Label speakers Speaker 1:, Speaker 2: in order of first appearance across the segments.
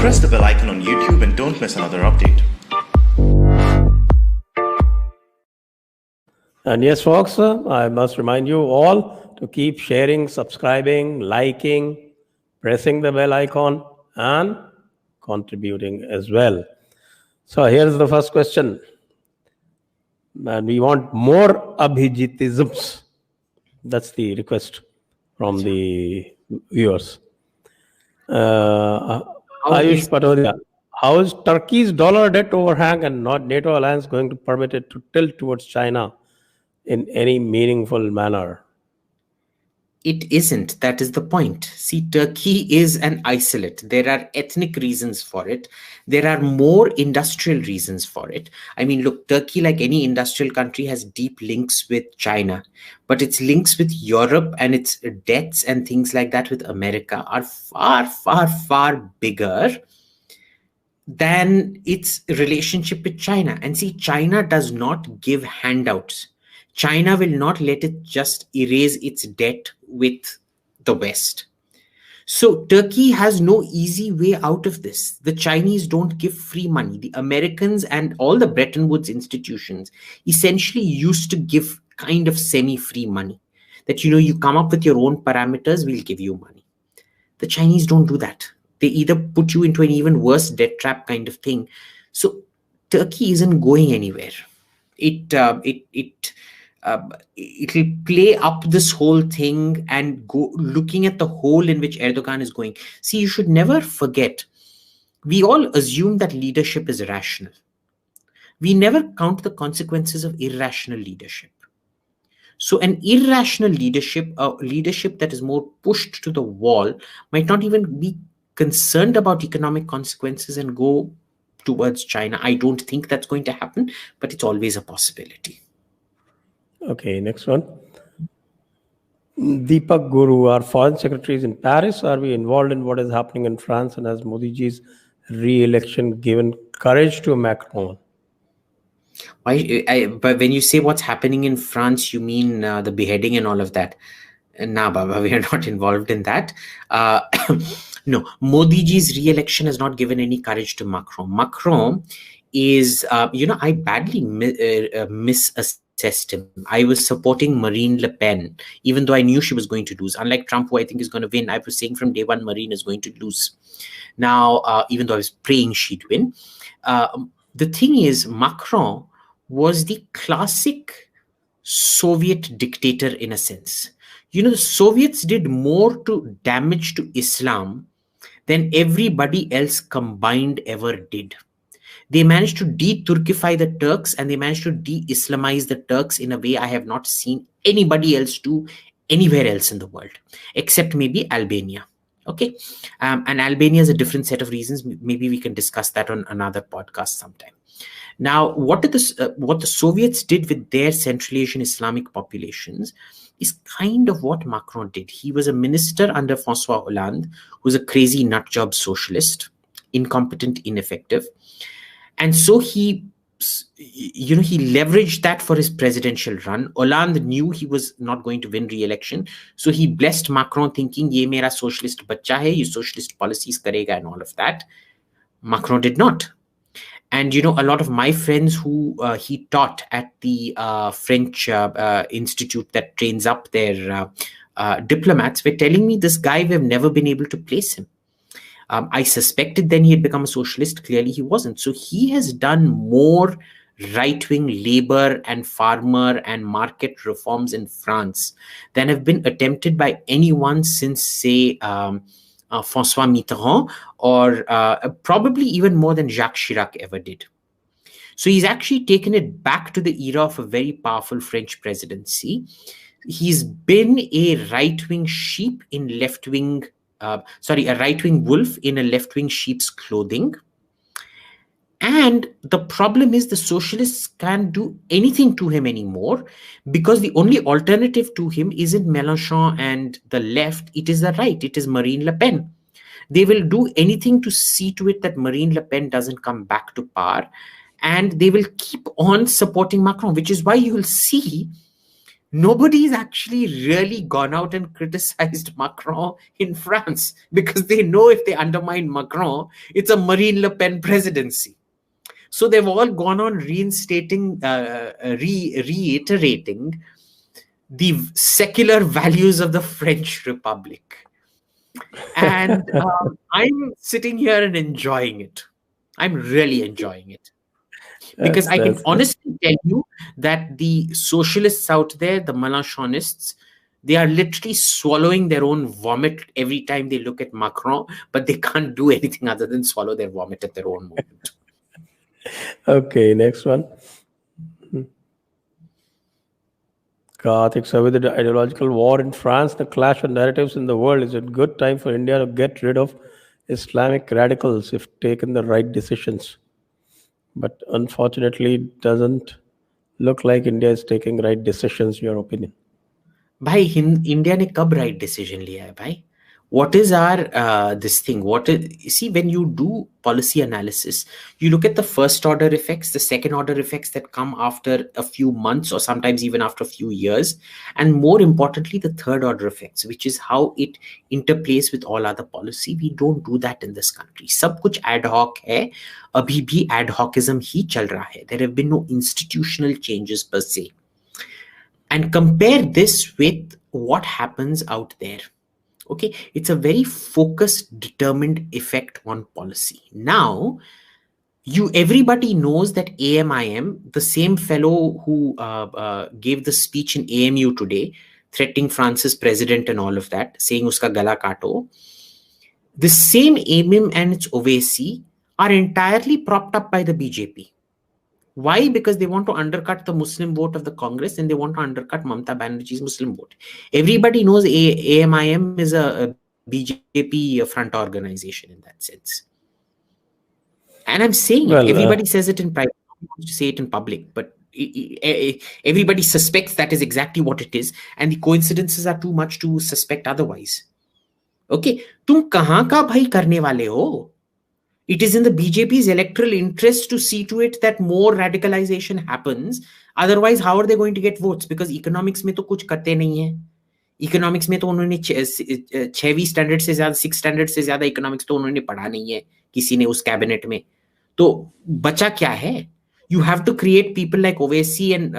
Speaker 1: Press the bell icon on YouTube and don't miss another update.
Speaker 2: And yes, folks, I must remind you all to keep sharing, subscribing, liking, pressing the bell icon, and contributing as well. So here's the first question. And we want more Abhijitisms. That's the request from the viewers. Ayush Patodia. How is Turkey's dollar debt overhang and not NATO alliance going to permit it to tilt towards China in any meaningful manner?
Speaker 3: It isn't. That is the point. See, Turkey is an isolate. There are ethnic reasons for it. There are more industrial reasons for it. I mean, look, Turkey, like any industrial country, has deep links with China, but its links with Europe and its debts and things like that with America are far, far, far bigger than its relationship with China. And see, China does not give handouts. China will not let it just erase its debt with the West. So Turkey has no easy way out of this. The Chinese don't give free money. The Americans and all the Bretton Woods institutions essentially used to give kind of semi-free money. That, you come up with your own parameters, we'll give you money. The Chinese don't do that. They either put you into an even worse debt trap kind of thing. So Turkey isn't going anywhere. It'll play up this whole thing and go looking at the hole in which Erdogan is going. See, you should never forget, we all assume that leadership is rational. We never count the consequences of irrational leadership. So an irrational leadership, a leadership that is more pushed to the wall, might not even be concerned about economic consequences and go towards China. I don't think that's going to happen, but it's always a possibility.
Speaker 2: Okay, next one. Deepak Guru, our foreign secretaries in Paris, are we involved in what is happening in France, and has Modi ji's re-election given courage to Macron?
Speaker 3: But when you say what's happening in France, you mean the beheading and all of that? Nah, Baba, we are not involved in that. No, Modi ji's re-election has not given any courage to Macron. Macron is, I badly misassessed him. I was supporting Marine Le Pen, even though I knew she was going to lose. Unlike Trump, who I think is going to win, I was saying from day one, Marine is going to lose. Now, even though I was praying she'd win, the thing is, Macron was the classic Soviet dictator in a sense. The Soviets did more to damage to Islam than everybody else combined ever did. They managed to de-Turkify the Turks, and they managed to de-Islamize the Turks in a way I have not seen anybody else do anywhere else in the world, except maybe Albania. Okay. And Albania is a different set of reasons. Maybe we can discuss that on another podcast sometime. Now, what the Soviets did with their Central Asian Islamic populations is kind of what Macron did. He was a minister under François Hollande, who's a crazy nutjob socialist, incompetent, ineffective. And so he leveraged that for his presidential run. Hollande knew he was not going to win re-election. So he blessed Macron thinking, ye mera socialist bachcha hai, ye socialist policies karega and all of that. Macron did not. And, a lot of my friends who he taught at the French institute that trains up their diplomats were telling me, this guy, we've never been able to place him. I suspected then he had become a socialist. Clearly he wasn't. So he has done more right-wing labor and farmer and market reforms in France than have been attempted by anyone since, say, François Mitterrand, or probably even more than Jacques Chirac ever did. So he's actually taken it back to the era of a very powerful French presidency. He's been a right-wing sheep in left-wing, a right-wing wolf in a left-wing sheep's clothing. And the problem is the socialists can't do anything to him anymore, because the only alternative to him isn't Mélenchon and the left, it is the right, it is Marine Le Pen. They will do anything to see to it that Marine Le Pen doesn't come back to power, and they will keep on supporting Macron, which is why you will see Nobody's actually really gone out and criticized Macron in France, because they know if they undermine Macron, it's a Marine Le Pen presidency. So they've all gone on reiterating the secular values of the French Republic. And I'm sitting here and enjoying it. I'm really enjoying it. Because I can honestly tell you that the socialists out there, the Mélenchonists, they are literally swallowing their own vomit every time they look at Macron, but they can't do anything other than swallow their vomit at their own moment.
Speaker 2: Okay, next one. Karthik, so with the ideological war in France, the clash of narratives in the world, is it good time for India to get rid of Islamic radicals if taken the right decisions? But unfortunately, it doesn't look like India is taking right decisions, your opinion.
Speaker 3: भाई India ने कब right decision लिया है भाई? What is our this thing? What is, see, when you do policy analysis, you look at the first order effects, the second order effects that come after a few months or sometimes even after a few years, and more importantly, the third order effects, which is how it interplays with all other policy. We don't do that in this country. सब कुछ ad hoc है, अभी भी ad hocism ही चल रहा है. There have been no institutional changes per se. And compare this with what happens out there. Okay, it's a very focused, determined effect on policy. Now, everybody knows that AMIM, the same fellow who gave the speech in AMU today, threatening France's president and all of that, saying uska gala kato, the same AMIM and its Owaisi are entirely propped up by the BJP. Why? Because they want to undercut the Muslim vote of the Congress and they want to undercut Mamata Banerjee's Muslim vote. Everybody knows AMIM is a BJP front organization in that sense. And I'm saying everybody says it in private, I want to say it in public, but everybody suspects that is exactly what it is. And the coincidences are too much to suspect otherwise. Okay, तुम कहाँ का भाई करने वाले हो? It is in the BJP's electoral interest to see to it that more radicalization happens. Otherwise, how are they going to get votes? Because economics में तो कुछ करते नहीं है. Economics में तो उन्होंने 6वीं स्टैंडर्ड से ज्यादा 6 स्टैंडर्ड से ज्यादा इकोनॉमिक्स तो उन्होंने पढ़ा नहीं है किसी ने उस कैबिनेट में. तो बचा क्या है? You have to create people like Owaisi and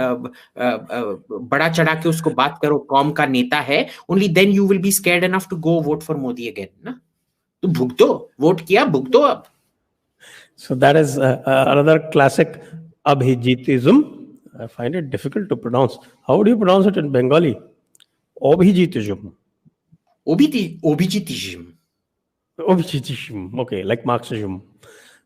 Speaker 3: बड़ा चढ़ा के उसको बात करो कौम का नेता है. Only then you will be scared enough to go vote for Modi again. ना? तो भुगतो, वोट किया, भुगतो अब.
Speaker 2: So that is another classic Abhijitism. I find it difficult to pronounce. How do you pronounce it in Bengali? Abhijitism.
Speaker 3: Obhijitism.
Speaker 2: Obhijitism. Okay, like Marxism.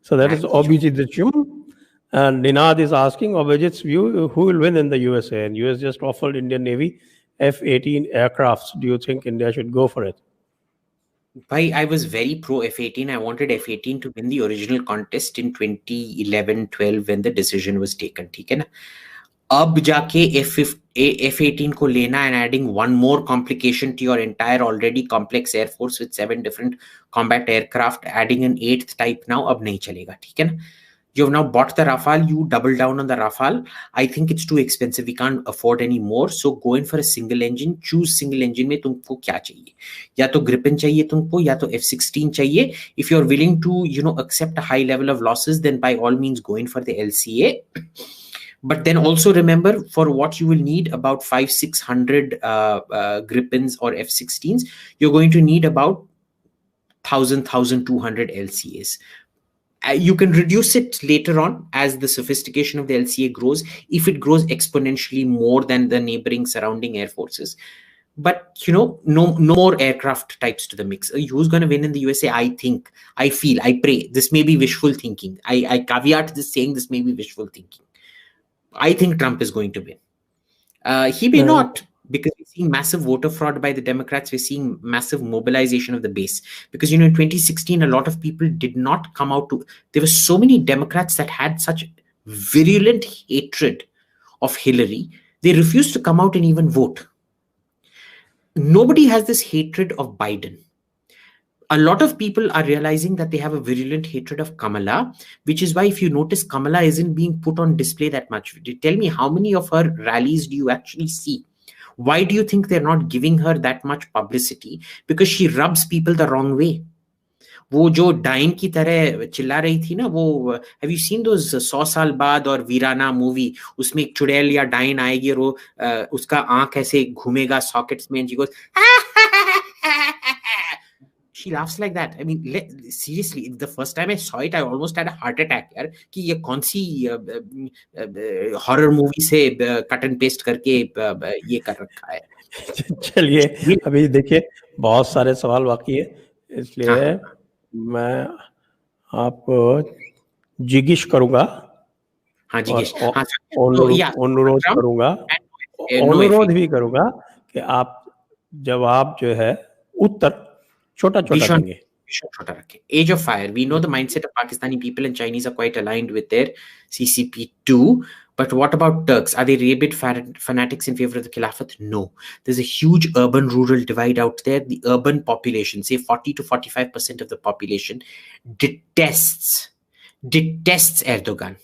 Speaker 2: So that is Obhijitism. And Ninad is asking Abhijit's view, who will win in the USA? And US just offered Indian Navy F-18 aircrafts. Do you think India should go for it?
Speaker 3: I was very pro F-18. I wanted F-18 to win the original contest in 2011-12 when the decision was taken. ठीक है ना? अब जाके F-18 को लेना and adding one more complication to your entire already complex air force with 7 different combat aircraft, adding an 8th type now, अब नहीं चलेगा. ठीक है ना? You have now bought the Rafale, you double down on the Rafale. I think it's too expensive. We can't afford any more. So go in for a single engine. Choose single engine में तुमको क्या चाहिए? या तो Gripen चाहिए तुमको, या तो F-16 चाहिए. If you're willing to, accept a high level of losses, then by all means go in for the LCA. But then also remember, for what you will need about 500-600 Gripens or F-16s, you're going to need about 1,200 LCAs. You can reduce it later on as the sophistication of the LCA grows, if it grows exponentially more than the neighboring surrounding air forces. But, no more aircraft types to the mix. Who's going to win in the USA? I think, I feel, I pray. This may be wishful thinking. I caveat this saying this may be wishful thinking. I think Trump is going to win. He may not, because we're seeing massive voter fraud by the Democrats. We're seeing massive mobilization of the base. Because, in 2016, a lot of people did not come out to... There were so many Democrats that had such virulent hatred of Hillary. They refused to come out and even vote. Nobody has this hatred of Biden. A lot of people are realizing that they have a virulent hatred of Kamala, which is why if you notice Kamala isn't being put on display that much. Tell me, how many of her rallies do you actually see? Why do you think they're not giving her that much publicity? Because she rubs people the wrong way. वो जो dine की तरह चिल्ला रही थी ना, वो have you seen those 100 साल बाद और वीराना मूवी, उसमें एक चुड़ैल या डाइन आएगी और वो उसका आंख ऐसे घूमेगा सॉकेट्स में, जी गोस she laughs like that. I mean, seriously, the first time I saw it, I almost had a heart attack. यार कि ये कौन सी हॉरर मूवी से कट एंड पेस्ट करके ये कर रखा है.
Speaker 2: चलिए अभी देखिए बहुत सारे सवाल बाकी है, इसलिए मैं आपको जिगिश करूंगा.
Speaker 3: हाँ जिगिश,
Speaker 2: अनुरोध करूंगा, अनुरोध भी करूंगा कि आप जवाब जो है उत्तर छोटा देंगे.
Speaker 3: छोटा रखें. Age of Fire. We know the mindset of Pakistani people and Chinese are quite aligned with their CCP too. But what about Turks? Are they rabid fanatics in favor of the Khilafat? No. There's a huge urban-rural divide out there. The urban population, say 40 to 45% of the population, detests Erdogan.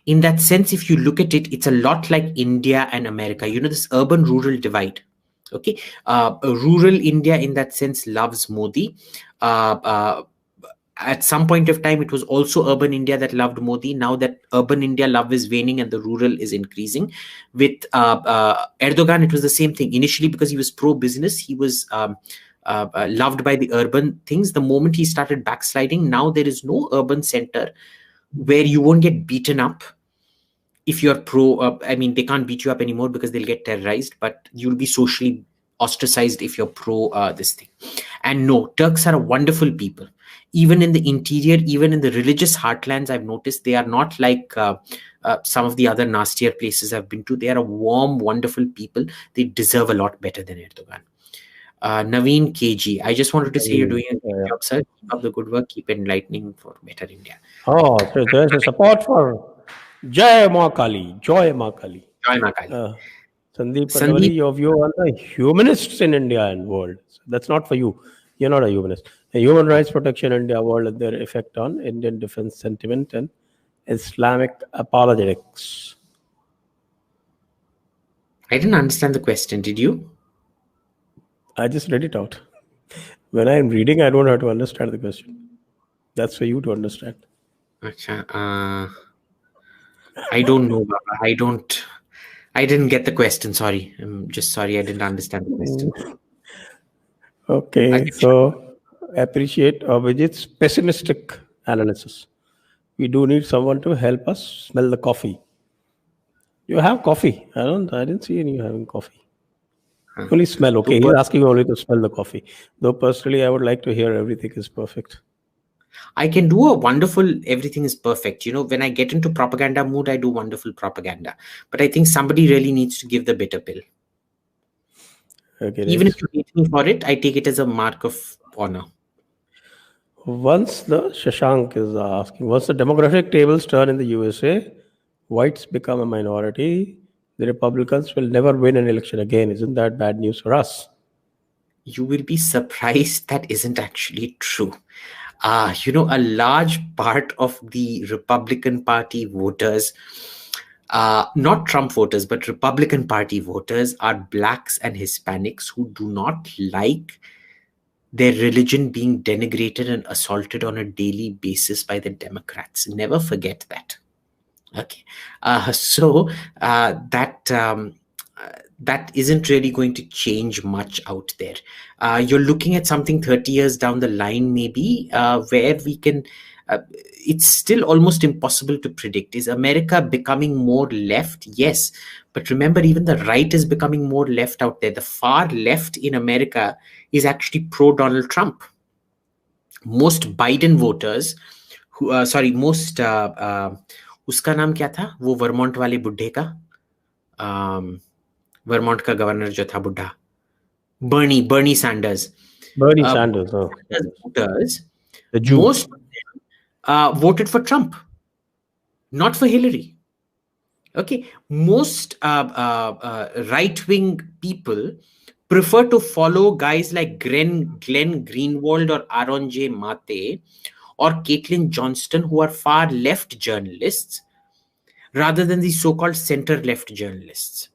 Speaker 3: In that sense, if you look at it, it's a lot like India and America. You know, this urban-rural divide. Okay, rural India in that sense loves Modi. At some point of time, it was also urban India that loved Modi. Now that urban India love is waning and the rural is increasing. With Erdogan, it was the same thing. Initially, because he was pro-business, he was loved by the urban things. The moment he started backsliding, now there is no urban center where you won't get beaten up. If you're pro, I mean, they can't beat you up anymore because they'll get terrorized, but you'll be socially ostracized if you're pro this thing. And no, Turks are a wonderful people. Even in the interior, even in the religious heartlands, I've noticed they are not like some of the other nastier places I've been to. They are a warm, wonderful people. They deserve a lot better than Erdogan. Naveen KG, I just wanted to say you're doing a good job, sir. Keep up the good work. Keep enlightening for better India.
Speaker 2: Oh, so there's a support for Jai Ma Kali. Joy Ma Kali.
Speaker 3: Joy Ma Kali.
Speaker 2: Sandeep Patwari, your view on the humanists in India and world. So that's not for you. You're not a humanist. The Human Rights Protection India world and their effect on Indian defense sentiment and Islamic apologetics.
Speaker 3: I didn't understand the question. Did you?
Speaker 2: I just read it out. When I'm reading, I don't have to understand the question. That's for you to understand.
Speaker 3: Achha, I don't know, Baba. I didn't get the question. Sorry. I'm just sorry. I didn't understand the question.
Speaker 2: Okay. So appreciate Abhijit's pessimistic analysis. We do need someone to help us smell the coffee. You have coffee. I didn't see you having coffee. Only smell. Okay. He's asking only to smell the coffee. Though personally, I would like to hear everything is perfect.
Speaker 3: I can do a wonderful, everything is perfect. You know, when I get into propaganda mood, I do wonderful propaganda. But I think somebody really needs to give the bitter pill. Okay, even if you hate me for it, I take it as a mark of honor.
Speaker 2: Once the Shashank is asking, once the demographic tables turn in the USA, whites become a minority, the Republicans will never win an election again. Isn't that bad news for us?
Speaker 3: You will be surprised that isn't actually true. You know, a large part of the Republican Party voters, not Trump voters, but Republican Party voters are blacks and Hispanics who do not like their religion being denigrated and assaulted on a daily basis by the Democrats. Never forget that. Okay. So that isn't really going to change much out there. You're looking at something 30 years down the line, maybe, where we can, it's still almost impossible to predict. Is America becoming more left? Yes. But remember, even the right is becoming more left out there. The far left in America is actually pro-Donald Trump. Most Biden voters, most, उसका नाम क्या था? वो Vermont वाले बुड्ढे का? Vermont का governor जो था बुड्ढा, Bernie Sanders.
Speaker 2: Bernie Sanders.
Speaker 3: Voters, most of them voted for Trump, not for Hillary. Okay, most right-wing people prefer to follow guys like Glenn Greenwald or Aaron J. Mate or Caitlin Johnston, who are far left journalists, rather than the so-called center-left journalists.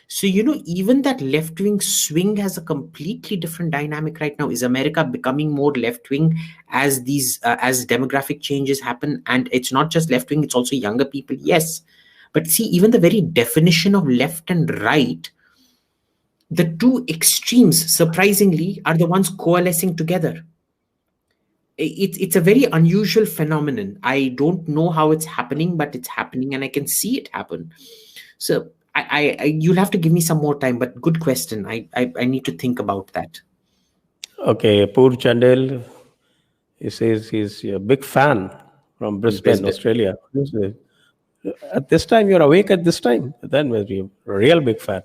Speaker 3: So, even that left wing swing has a completely different dynamic right now. Is America becoming more left wing as as demographic changes happen? And it's not just left wing, it's also younger people. Yes. But see, even the very definition of left and right, the two extremes, surprisingly, are the ones coalescing together. It's a very unusual phenomenon. I don't know how it's happening, but it's happening and I can see it happen. So you'll have to give me some more time, but good question. I need to think about that.
Speaker 2: Okay, Poor Chandel, he says he's a big fan from Brisbane, Australia. At this time, you're awake at this time? Then must be a real big fan.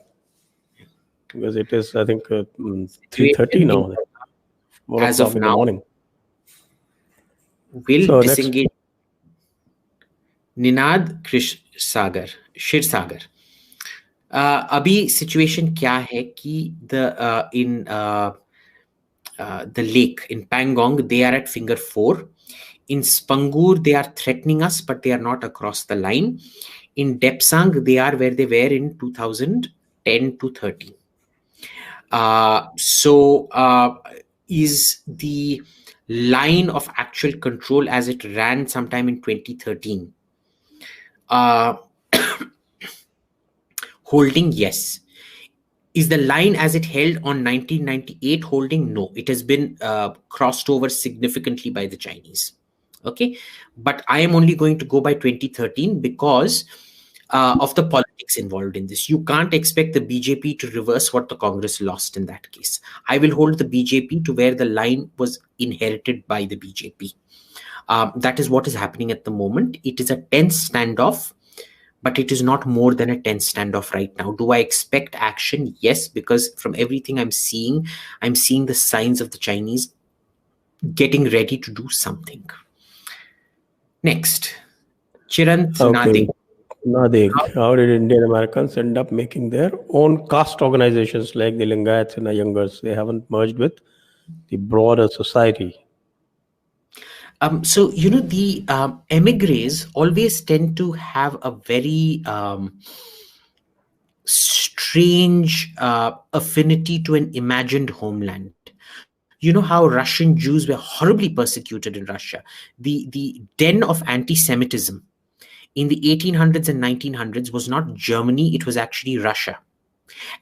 Speaker 2: Because it is, I think, 3:30 now.
Speaker 3: As of now,
Speaker 2: morning.
Speaker 3: Will so disengage. Ninad क्षीर सागर अभी situation क्या है कि the lake in Pangong, they are at finger 4. In Spangur, they are threatening us, but they are not across the line. In Depsang, they are where they were in 2010 to 13. Is the line of actual control as it ran sometime in 2013 holding? Yes. Is the line as it held on 1998 holding? No. It has been crossed over significantly by the Chinese. Okay. But I am only going to go by 2013 because of the politics involved in this. You can't expect the BJP to reverse what the Congress lost in that case. I will hold the BJP to where the line was inherited by the BJP. That is what is happening at the moment. It is a tense standoff, but it is not more than a tense standoff right now. Do I expect action? Yes, because from everything I'm seeing the signs of the Chinese getting ready to do something. Next, Chirant Nadig.
Speaker 2: Nadig, how did Indian Americans end up making their own caste organizations like the Lingayats and the Iyengars? They haven't merged with the broader society.
Speaker 3: So, the emigres always tend to have a very strange affinity to an imagined homeland. You know how Russian Jews were horribly persecuted in Russia. The den of anti-Semitism in the 1800s and 1900s was not Germany, it was actually Russia.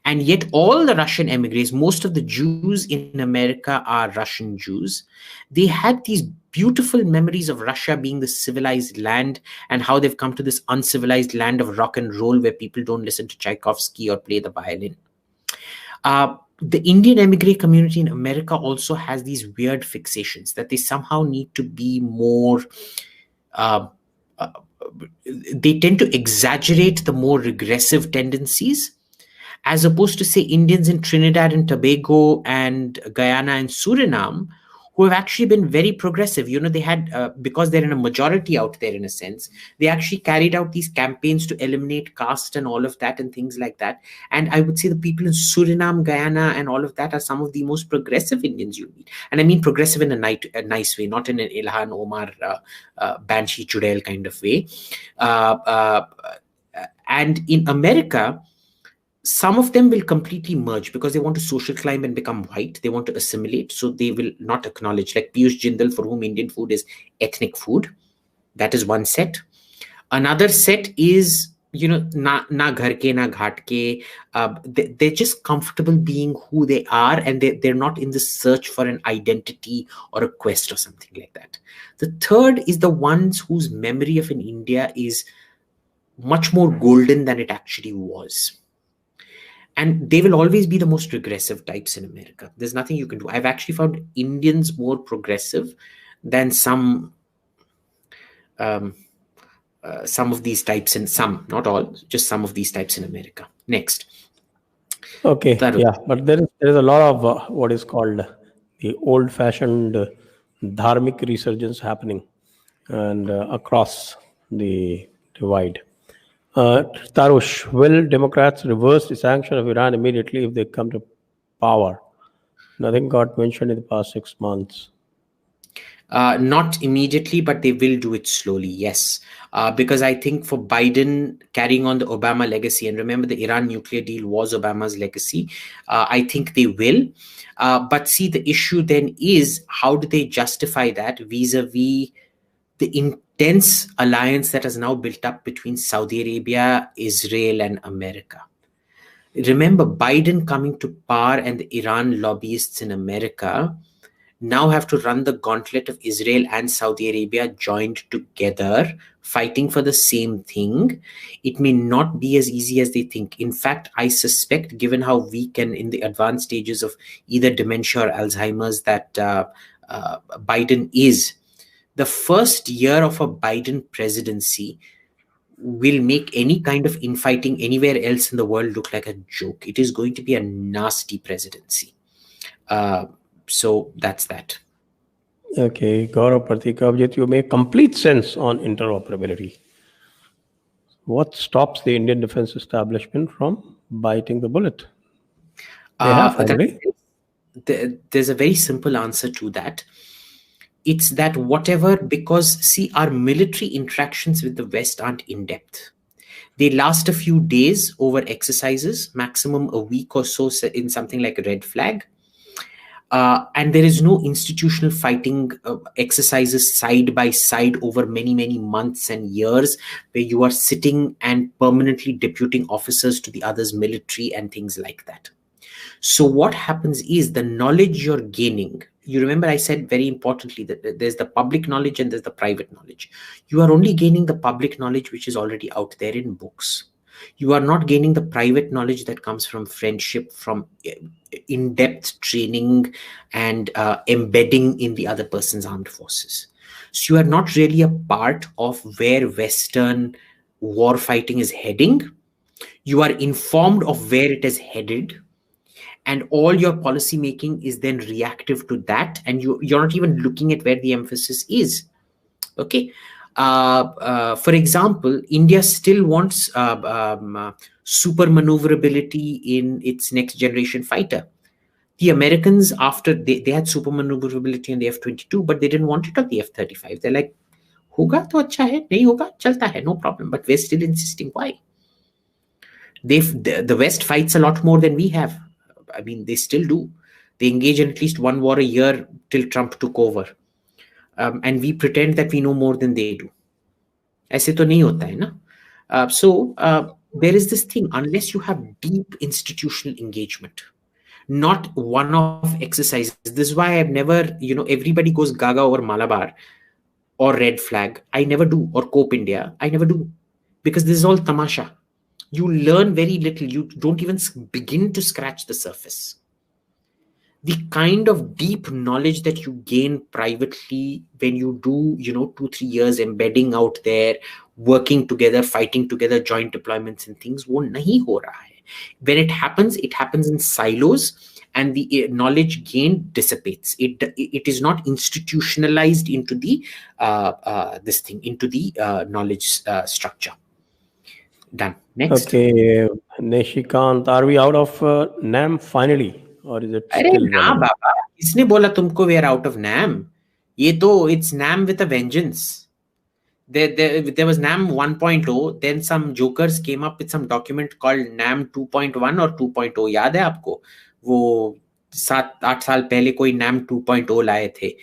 Speaker 3: And yet all the Russian emigres, most of the Jews in America are Russian Jews. They had these beautiful memories of Russia being the civilized land and how they've come to this uncivilized land of rock and roll where people don't listen to Tchaikovsky or play the violin. The Indian emigre community in America also has these weird fixations that they somehow need to be more... they tend to exaggerate the more regressive tendencies, as opposed to, say, Indians in Trinidad and Tobago and Guyana and Suriname, who have actually been very progressive. They had, because they're in a majority out there in a sense, they actually carried out these campaigns to eliminate caste and all of that and things like that. And I would say the people in Suriname, Guyana and all of that are some of the most progressive Indians you meet. And I mean progressive in a nice way, not in an Ilhan Omar, Banshee Chudel kind of way. And in America, some of them will completely merge because they want to social climb and become white. They want to assimilate. So they will not acknowledge, like Piyush Jindal, for whom Indian food is ethnic food. That is one set. Another set is, na ghar ke, na ghat ke. They're just comfortable being who they are, and they're not in the search for an identity or a quest or something like that. The third is the ones whose memory of an India is much more golden than it actually was. And they will always be the most regressive types in America. There's nothing you can do. I've actually found Indians more progressive than some of these types in some, not all, just some of these types in America. Next.
Speaker 2: Okay, yeah, but there is a lot of what is called the old-fashioned dharmic resurgence happening and across the divide. Tarush, will Democrats reverse the sanction of Iran immediately if they come to power? Nothing got mentioned in the past 6 months.
Speaker 3: Not immediately, but they will do it slowly, yes. Because I think for Biden carrying on the Obama legacy, and remember the Iran nuclear deal was Obama's legacy, I think they will. But see, the issue then is how do they justify that vis-a-vis the intense alliance that has now built up between Saudi Arabia, Israel, and America? Remember, Biden coming to power and the Iran lobbyists in America now have to run the gauntlet of Israel and Saudi Arabia joined together, fighting for the same thing. It may not be as easy as they think. In fact, I suspect, given how weak and in the advanced stages of either dementia or Alzheimer's that Biden is, the first year of a Biden presidency will make any kind of infighting anywhere else in the world look like a joke. It is going to be a nasty presidency. So that's that.
Speaker 2: Okay, Gaurav Pratikavjit, you make complete sense on interoperability. What stops the Indian defense establishment from biting the bullet? They have finally.
Speaker 3: There's a very simple answer to that. It's that whatever, because see, our military interactions with the West aren't in depth. They last a few days over exercises, maximum a week or so in something like a red flag. And there is no institutional fighting exercises side by side over many, many months and years where you are sitting and permanently deputing officers to the other's military and things like that. So what happens is the knowledge you're gaining, you remember I said very importantly that there's the public knowledge and there's the private knowledge. You are only gaining the public knowledge which is already out there in books. You are not gaining the private knowledge that comes from friendship, from in-depth training and embedding in the other person's armed forces. So you are not really a part of where Western war fighting is heading. You are informed of where it is headed, and all your policy making is then reactive to that, and you're not even looking at where the emphasis is. Okay. For example, India still wants super maneuverability in its next generation fighter. The Americans, after they had super maneuverability in the F-22, but they didn't want it on the F-35. They're like, hoga to acha hai, nahi hoga, chalta hai, no problem. But we're still insisting. Why? The West fights a lot more than we have. I mean, they still do. They engage in at least one war a year till Trump took over. And we pretend that we know more than they do. ऐसे तो नहीं होता है ना? So there is this thing, unless you have deep institutional engagement, not one-off exercises. This is why I've never, everybody goes gaga over Malabar or Red Flag. I never do. Or Cope India. I never do. Because this is all tamasha. You learn very little. You don't even begin to scratch the surface. The kind of deep knowledge that you gain privately when you do, 2-3 years embedding out there, working together, fighting together, joint deployments and things, wo nahi ho raha hai. When it happens in silos, and the knowledge gained dissipates. It is not institutionalized into the knowledge structure. Done. Next.
Speaker 2: Okay, Nishikant, are we out of NAM finally? Or is it still
Speaker 3: ना बाबा, किसने बोला तुमको we are out of NAM? ये तो it's NAM with a vengeance. There was NAM 1.0, then some jokers came up with some document called NAM 2.1 or 2.0. याद है आपको? वो 7-8 साल पहले कोई NAM 2.0 लाए थे.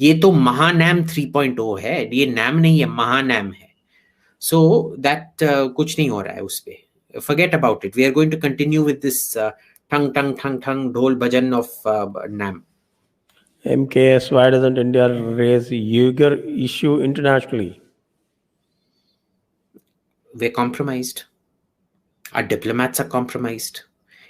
Speaker 3: ये तो महाNAM 3.0 है. ये NAM नहीं है, महाNAM है. So that कुछ नहीं हो रहा है उस पे. Forget about it. We are going to continue with this tongue, dhol bhajan of NAM.
Speaker 2: MKS, why doesn't India raise Uyghur issue internationally?
Speaker 3: We're compromised. Our diplomats are compromised.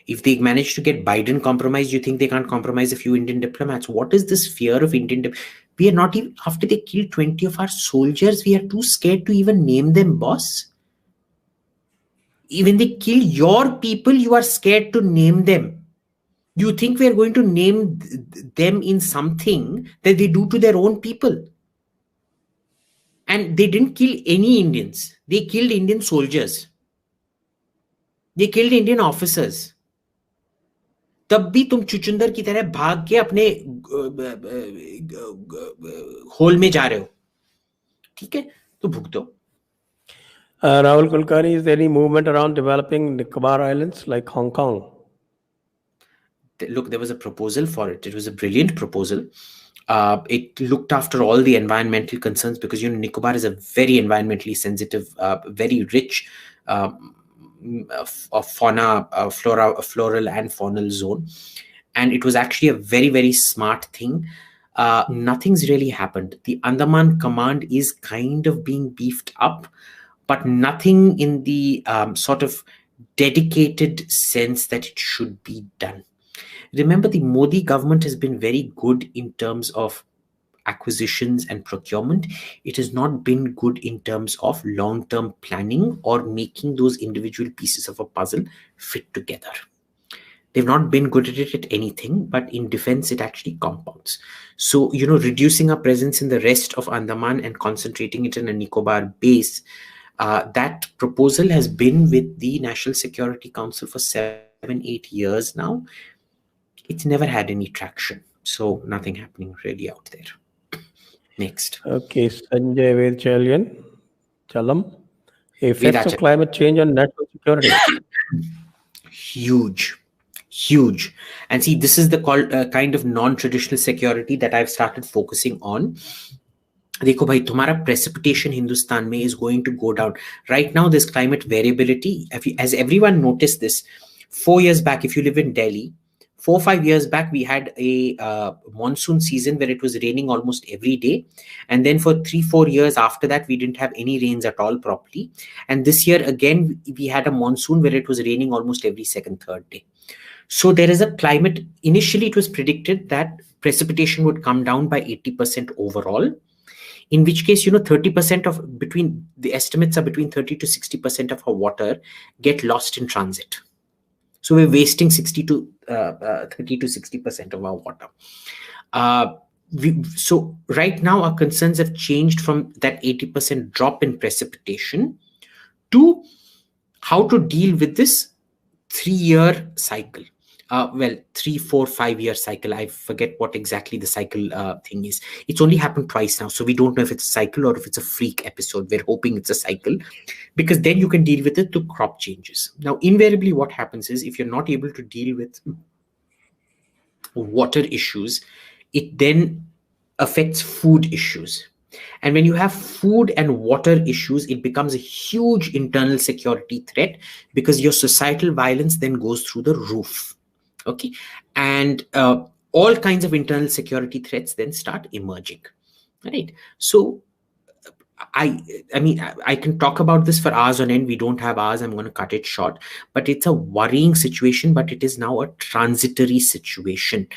Speaker 3: If they manage to get Biden compromised, you think they can't compromise a few Indian diplomats? What is this fear of Indian? We are not even, after they killed 20 of our soldiers, we are too scared to even name them, boss. Even they kill your people, you are scared to name them. You think we are going to name them in something that they do to their own people. And they didn't kill any Indians. They killed Indian soldiers. They killed Indian officers. तब भी तुम चुचुंदर की तरह भाग के अपने whole में जा रहे हो, ठीक है, तो भुगतो.
Speaker 2: Rahul Kulkarni, is there any movement around developing Nicobar Islands like Hong Kong?
Speaker 3: Look, there was a proposal for it. It was a brilliant proposal. It looked after all the environmental concerns because, you know, Nicobar is a very environmentally sensitive, very rich fauna, floral and faunal zone. And it was actually a very, very smart thing. Nothing's really happened. The Andaman Command is kind of being beefed up, but nothing in the sort of dedicated sense that it should be done. Remember, the Modi government has been very good in terms of acquisitions and procurement. It has not been good in terms of long-term planning or making those individual pieces of a puzzle fit together. They've not been good at it at anything, but in defense, it actually compounds. So, you know, reducing our presence in the rest of Andaman and concentrating it in a Nicobar base, that proposal has been with the National Security Council for 7-8 years now. It's never had any traction. So nothing happening really out there. Next.
Speaker 2: Okay, Sanjay Vedchalyan, Chalam. Effects of climate change on national security.
Speaker 3: Huge. And see, this is the kind of non-traditional security that I've started focusing on. देखो भाई, तुम्हारा precipitation Hindustan में is going to go down. Right now, there's climate variability. As everyone noticed this, 4 years back, if you live in Delhi, 4 or 5 years back, we had a monsoon season where it was raining almost every day. And then for 3-4 years after that, we didn't have any rains at all properly. And this year, again, we had a monsoon where it was raining almost every second, third day. So there is a climate. Initially, it was predicted that precipitation would come down by 80% overall. In which case, you know, 30% of the estimates are between 30 to 60% of our water get lost in transit. So we're wasting 30 to 60% of our water. So right now our concerns have changed from that 80% drop in precipitation to how to deal with this 3-year cycle. 3, 4, 5-year cycle. I forget what exactly the cycle thing is. It's only happened twice now. So we don't know if it's a cycle or if it's a freak episode. We're hoping it's a cycle because then you can deal with it through crop changes. Now, invariably what happens is if you're not able to deal with water issues, it then affects food issues. And when you have food and water issues, it becomes a huge internal security threat because your societal violence then goes through the roof. Okay, and all kinds of internal security threats then start emerging, right? So I mean, I can talk about this for hours on end. We don't have hours. I'm going to cut it short, but it's a worrying situation, but it is now a transitory situation.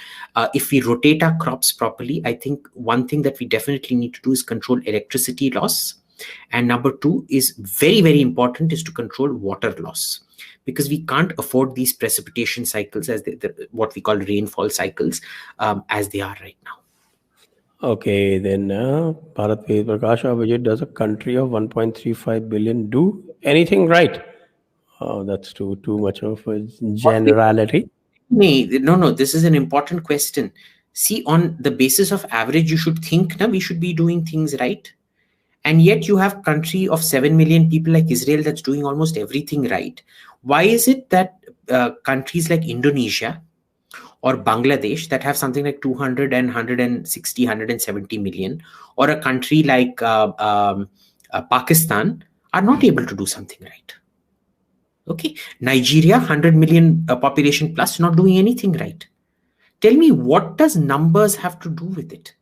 Speaker 3: If we rotate our crops properly, I think one thing that we definitely need to do is control electricity loss. And number 2 is very, very important, is to control water loss. Because we can't afford these precipitation cycles as what we call rainfall cycles as they are right now.
Speaker 2: Okay, then Bharat Prakash Abhijit, does a country of 1.35 billion do anything right? Oh, that's too much of a generality.
Speaker 3: No, this is an important question. See, on the basis of average, you should think we should be doing things right. And yet you have a country of 7 million people like Israel that's doing almost everything right. Why is it that countries like Indonesia or Bangladesh that have something like 200 and 160, 170 million, or a country like Pakistan are not able to do something right? Okay, Nigeria, 100 million population plus, not doing anything right. Tell me, what does numbers have to do with it?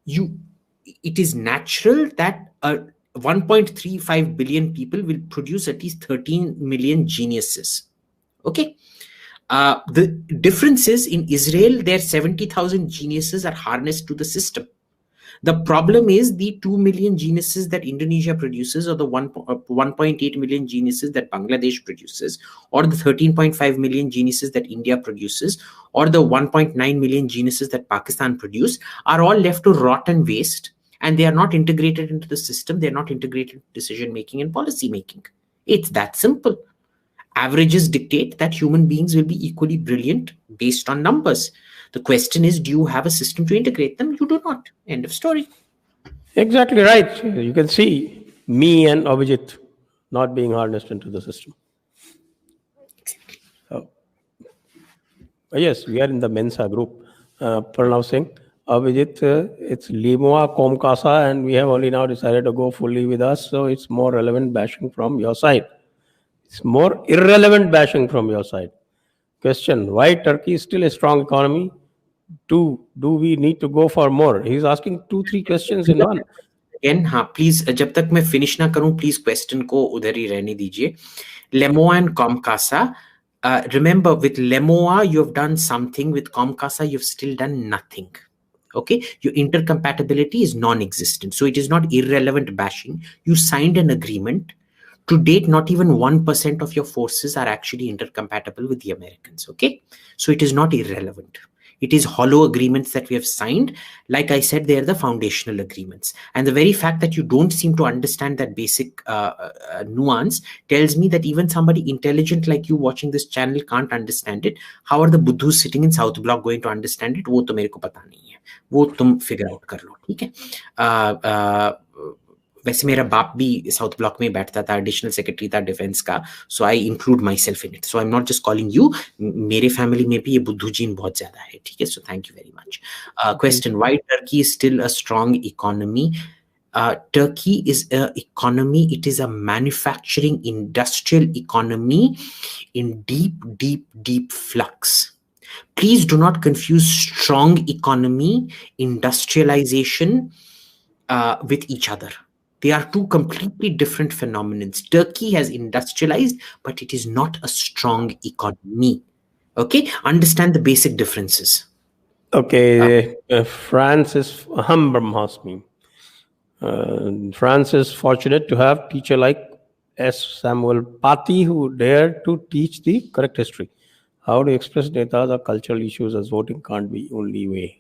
Speaker 3: It is natural that 1.35 billion people will produce at least 13 million geniuses. Okay. The difference is in Israel, their 70,000 geniuses are harnessed to the system. The problem is the 2 million geniuses that Indonesia produces, or the 1.8 million geniuses that Bangladesh produces, or the 13.5 million geniuses that India produces, or the 1.9 million geniuses that Pakistan produce, are all left to rot and waste. And they are not integrated into the system. They're not integrated into decision making and policy making. It's that simple. Averages dictate that human beings will be equally brilliant based on numbers. The question is, do you have a system to integrate them? You do not. End of story.
Speaker 2: Exactly right. You can see me and Abhijit not being harnessed into the system. So, yes, we are in the Mensa group. Pronouncing Abhijit, it's Limoa Komkasa, and we have only now decided to go fully with us. So it's more relevant bashing from your side. It's more irrelevant bashing from your side. Question: why Turkey is still a strong economy? Do we need to go for more? He's asking 2-3 questions in one.
Speaker 3: Again, हाँ please जब तक मैं finish ना करूं please question को उधर ही रहने दीजिए. Lemoa and Comcasa. Remember, with Lemoa you have done something. With Comcasa you've still done nothing. Okay, your intercompatibility is non-existent, so it is not irrelevant bashing. You signed an agreement. To date, not even 1% of your forces are actually intercompatible with the Americans. Okay, so it is not irrelevant. It is hollow agreements that we have signed. Like I said, they are the foundational agreements. And the very fact that you don't seem to understand that basic nuance tells me that even somebody intelligent like you watching this channel can't understand it. How are the Buddhus sitting in South Block going to understand it? वो तो मेरे को पता नहीं है. वो तुम figure out कर लो, ठीक है? वैसे मेरा बाप भी साउथ ब्लॉक में बैठता था, एडिशनल सेक्रेटरी था डिफेंस का, so I include myself in it. So I am not just calling you, मेरे फैमिली में भी ये बुद्धू जीन बहुत ज्यादा है, ठीक है? So thank you very much. Question: why Turkey is still a strong economy? Turkey is an economy, it is a manufacturing industrial economy in deep flux. Please do not confuse strong economy, industrialization with each other. They are two completely different phenomena. Turkey has industrialized, but it is not a strong economy. Okay, understand the basic differences.
Speaker 2: Okay, France is Brahmasmi. France is fortunate to have teacher like S. Samuel Paty who dared to teach the correct history. How to express netas or cultural issues as voting can't be only way.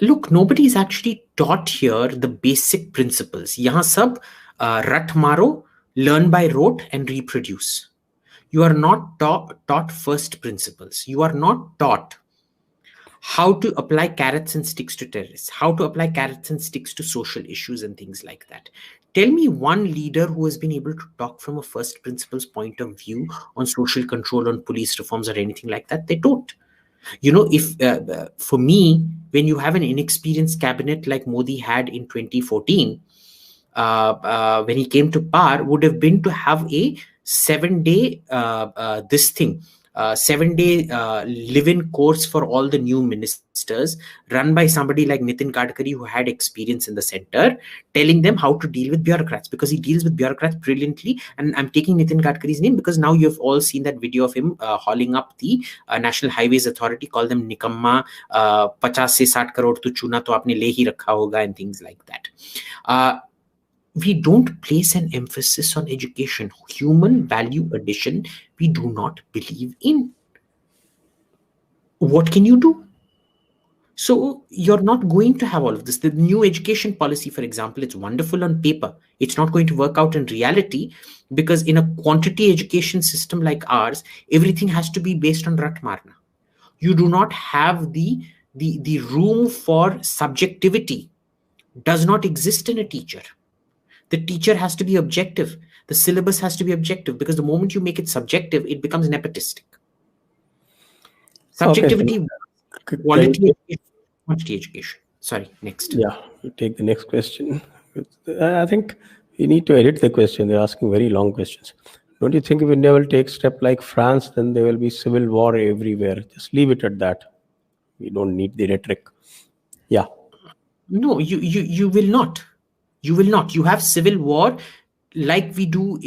Speaker 3: Look, nobody is actually taught here the basic principles. Yahan sab rat maro, learn by rote and reproduce. You are not taught first principles. You are not taught how to apply carrots and sticks to terrorists, how to apply carrots and sticks to social issues and things like that. Tell me one leader who has been able to talk from a first principles point of view on social control, on police reforms or anything like that. They don't. You know, if for me, when you have an inexperienced cabinet like Modi had in 2014, when he came to power, would have been to have a 7-day 7-day live-in course for all the new ministers, run by somebody like Nitin Gadkari, who had experience in the center, telling them how to deal with bureaucrats, because he deals with bureaucrats brilliantly. And I'm taking Nitin Gadkari's name because now you've all seen that video of him hauling up the National Highways Authority, call them nikamma, 50 से 60 करोड़ तो चूना तो आपने ले ही रखा होगा, and things like that. We don't place an emphasis on education. Human value addition, we do not believe in. What can you do? So you're not going to have all of this. The new education policy, for example, it's wonderful on paper. It's not going to work out in reality, because in a quantity education system like ours, everything has to be based on Ratmarna. You do not have the room for subjectivity. Does not exist in a teacher. The teacher has to be objective. The syllabus has to be objective, because the moment you make it subjective, it becomes nepotistic. Subjectivity,
Speaker 2: okay.
Speaker 3: Quality education. Sorry, next.
Speaker 2: Yeah, you take the next question. I think we need to edit the question. They're asking very long questions. Don't you think if India will take step like France, then there will be civil war everywhere? Just leave it at that. We don't need the rhetoric. Yeah.
Speaker 3: No, you will not. You will not. You have civil war like we do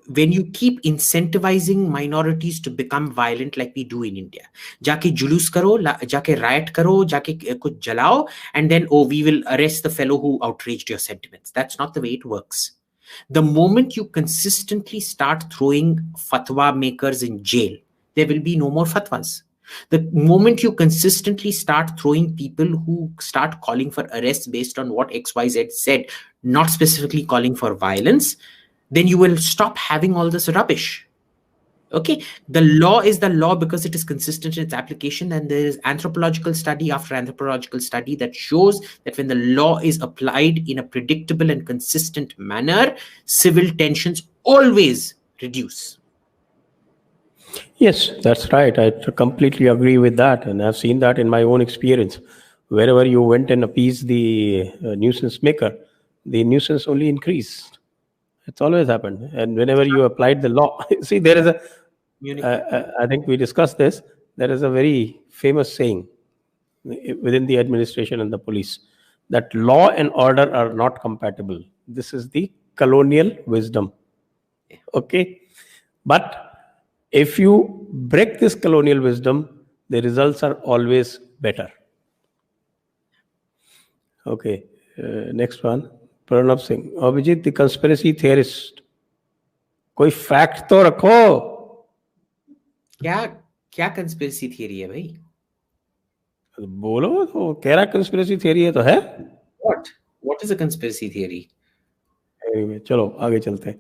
Speaker 3: when you keep incentivizing minorities to become violent, like we do in India. Jaake julus karo, jaake riot karo, jaake kuch jalao, and then, oh, we will arrest the fellow who outraged your sentiments. That's not the way it works. The moment you consistently start throwing fatwa makers in jail, there will be no more fatwas. The moment you consistently start throwing people who start calling for arrests based on what XYZ said, not specifically calling for violence, then you will stop having all this rubbish. Okay, the law is the law because it is consistent in its application, and there is anthropological study after anthropological study that shows that when the law is applied in a predictable and consistent manner, civil tensions always reduce.
Speaker 2: Yes, that's right. I completely agree with that. And I've seen that in my own experience. Wherever you went and appeased the nuisance maker, the nuisance only increased. It's always happened. And whenever you applied the law, see, there is a, I think we discussed this, there is a very famous saying within the administration and the police that law and order are not compatible. This is the colonial wisdom. Okay. But if you break this colonial wisdom, the results are always better. Okay, next one. Pranab Singh. Abhijit, the conspiracy theorist. कोई fact तो रखो.
Speaker 3: क्या क्या conspiracy theory है भाई?
Speaker 2: बोलो तो कह रहा कंस्पिरेसी थियरी है तो है.
Speaker 3: What is a conspiracy theory?
Speaker 2: Anyway, चलो आगे चलते हैं.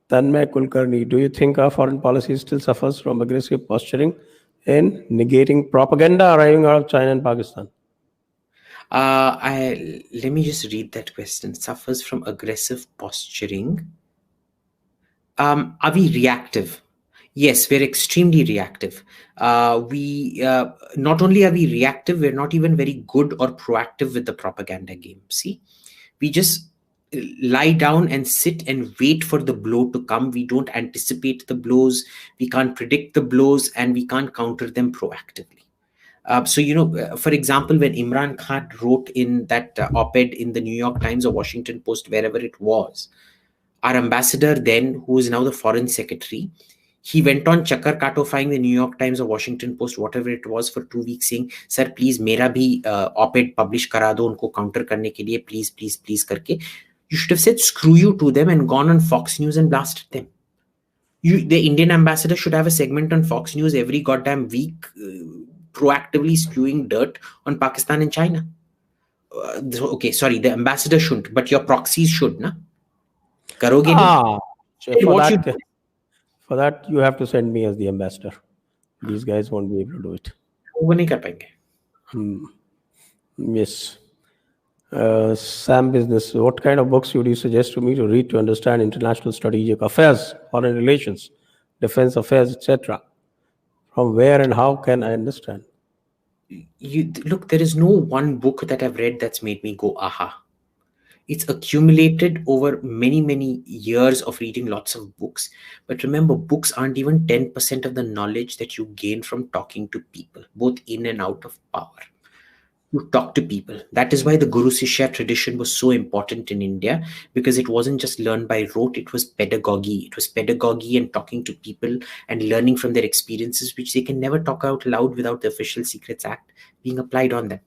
Speaker 2: Tanmay Kulkarni, do you think our foreign policy still suffers from aggressive posturing in negating propaganda arriving out of China and Pakistan?
Speaker 3: Let me just read that question. Suffers from aggressive posturing. Are we reactive? Yes, we're extremely reactive. We not only are we reactive, we're not even very good or proactive with the propaganda game. See, we just lie down and sit and wait for the blow to come. We don't anticipate the blows. We can't predict the blows, and we can't counter them proactively. So, for example, when Imran Khan wrote in that op-ed in the New York Times or Washington Post, wherever it was, our ambassador then, who is now the foreign secretary, he went on chakkar katofying the New York Times or Washington Post, whatever it was, for 2 weeks, saying, "Sir, please, mera bhi op-ed publish kara do unko counter karne ke liye, please, please, please karke." You should have said screw you to them and gone on Fox News and blasted them. The Indian ambassador should have a segment on Fox News every goddamn week, proactively spewing dirt on Pakistan and China. Okay, sorry, the ambassador shouldn't, but your proxies should, na? Karoge
Speaker 2: for that, you have to send me as the ambassador. These guys won't be able to do it.
Speaker 3: वो नहीं कर पाएंगे.
Speaker 2: Yes. Sam Business, what kind of books would you suggest to me to read to understand international strategic affairs, foreign relations, defense affairs, etc.? From where and how can I understand?
Speaker 3: Look, there is no one book that I've read that's made me go, aha. It's accumulated over many, many years of reading lots of books. But remember, books aren't even 10% of the knowledge that you gain from talking to people, both in and out of power. You talk to people. That is why the Guru Sishya tradition was so important in India, because it wasn't just learned by rote, it was pedagogy. It was pedagogy and talking to people and learning from their experiences, which they can never talk out loud without the Official Secrets Act being applied on them.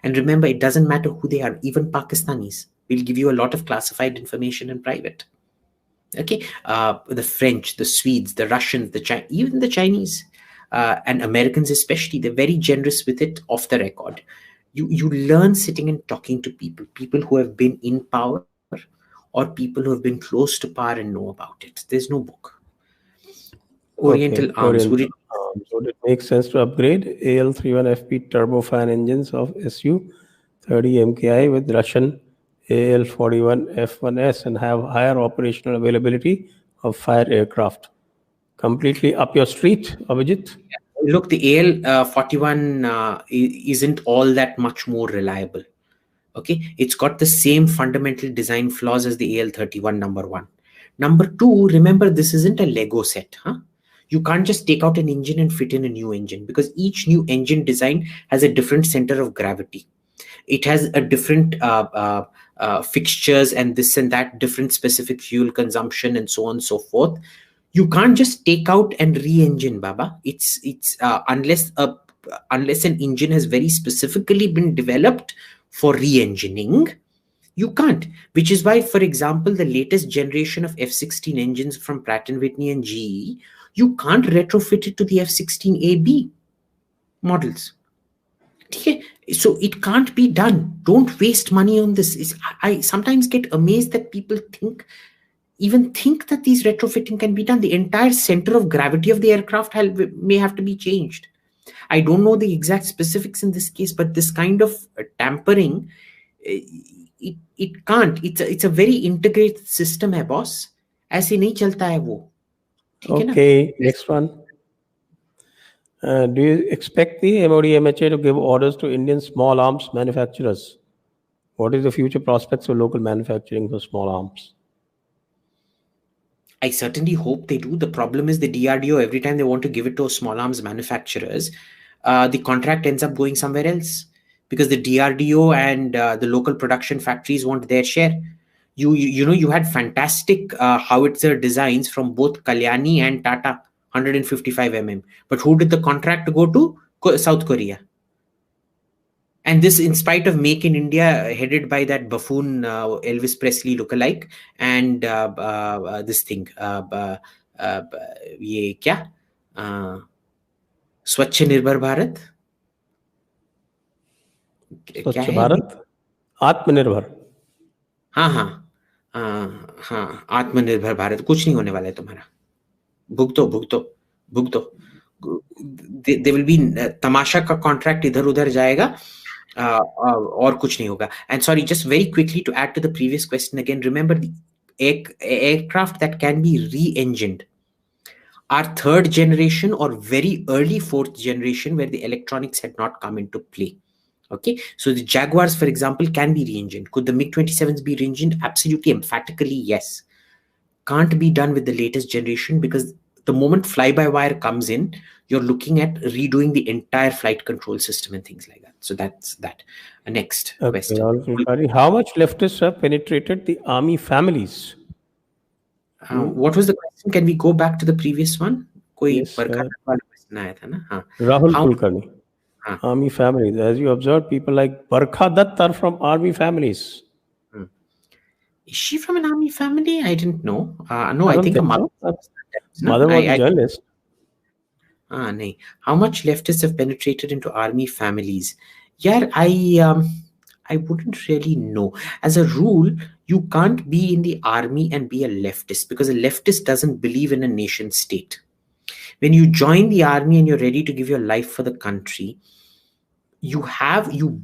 Speaker 3: And remember, it doesn't matter who they are, even Pakistanis will give you a lot of classified information in private. Okay, the French, the Swedes, the Russians, even the Chinese and Americans especially, they're very generous with it off the record. You learn sitting and talking to people who have been in power or people who have been close to power and know about it. There's no book. Oriental Arms. Would
Speaker 2: it make sense to upgrade AL31FP turbofan engines of Su-30 MKI with Russian AL41F1S and have higher operational availability of fire aircraft? Completely up your street, Abhijit?
Speaker 3: Look, the AL41 isn't all that much more reliable. Okay, it's got the same fundamental design flaws as the AL31, number one. Number two, remember, this isn't a Lego set. You can't just take out an engine and fit in a new engine, because each new engine design has a different center of gravity. It has a different fixtures and this and that, different specific fuel consumption and so on and so forth. You can't just take out and re-engine, Baba. It's unless an engine has very specifically been developed for re-engineering, you can't. Which is why, for example, the latest generation of F-16 engines from Pratt & Whitney and GE, you can't retrofit it to the F-16AB models. Okay? So it can't be done. Don't waste money on this. I sometimes get amazed that people think even think that these retrofitting can be done. The entire center of gravity of the aircraft may have to be changed. I don't know the exact specifics in this case, but this kind of tampering, it can't. It's a very integrated system है boss. ऐसे नहीं चलता है वो.
Speaker 2: Okay, next one. Do you expect the MOD MHA to give orders to Indian small arms manufacturers? What is the future prospects for local manufacturing for small arms?
Speaker 3: I certainly hope they do. The problem is the DRDO, every time they want to give it to small arms manufacturers, the contract ends up going somewhere else because the DRDO and the local production factories want their share. You had fantastic howitzer designs from both Kalyani and Tata, 155 mm. But who did the contract go to? South Korea. And this in spite of Make in India, headed by that buffoon Elvis Presley lookalike, and this thing, ये क्या? स्वच्छ निर्भर भारत?
Speaker 2: स्वच्छ भारत? आत्मनिर्भर?
Speaker 3: हाँ, आत्मनिर्भर भारत. कुछ नहीं होने वाला है तुम्हारा. भुगतो. There will be तमाशा का कॉन्ट्रैक्ट इधर उधर जाएगा. और कुछ नहीं होगा. And sorry, just very quickly to add to the previous question again, remember the aircraft that can be re-engined are third generation or very early fourth generation where the electronics had not come into play. Okay, so the Jaguars, for example, can be re-engined. Could the MiG-27s be re-engined? Absolutely, emphatically yes. Can't be done with the latest generation because the moment fly-by-wire comes in, you're looking at redoing the entire flight control system and things like that. So that's that. Next question.
Speaker 2: How much leftists have penetrated the army families?
Speaker 3: What was the question? Can we go back to the previous one?
Speaker 2: Yes,
Speaker 3: question आया था ना?
Speaker 2: Rahul Kulkarni. Army families. As you observed, people like Barkha Dutt are from army families.
Speaker 3: Is she from an army family? I didn't know. No, I think a mother.
Speaker 2: Mother was a journalist.
Speaker 3: No. How much leftists have penetrated into army families? Yeah, I wouldn't really know. As a rule, you can't be in the army and be a leftist because a leftist doesn't believe in a nation state. When you join the army and you're ready to give your life for the country, you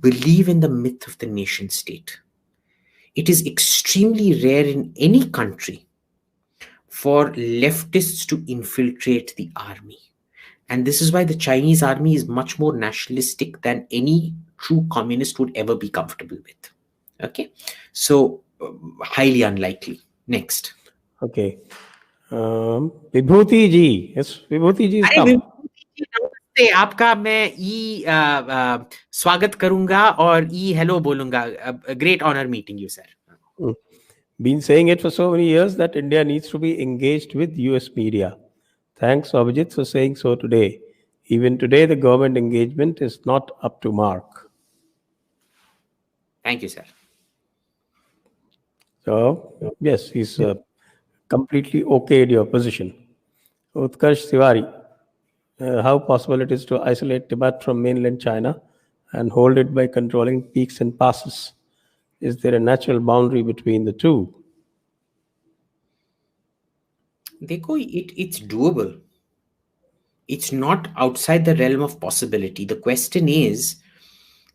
Speaker 3: believe in the myth of the nation state. It is extremely rare in any country for leftists to infiltrate the army. And this is why the Chinese army is much more nationalistic than any true communist would ever be comfortable with. Okay, so highly unlikely. Next.
Speaker 2: Okay. Vibhuti ji. Yes, Vibhuti ji is come.
Speaker 3: नमस्ते, आपका मैं स्वागत करूंगा और hello बोलूंगा. Great honor meeting you, sir.
Speaker 2: Been saying it for so many years that India needs to be engaged with US media. Thanks, Abhijit, for saying so today. Even today, the government engagement is not up to mark.
Speaker 3: Thank you, sir.
Speaker 2: So, yes, he's completely okayed your position. Utkarsh Tiwari, how possible it is to isolate Tibet from mainland China and hold it by controlling peaks and passes? Is there a natural boundary between the two?
Speaker 3: It's doable. It's not outside the realm of possibility. The question is,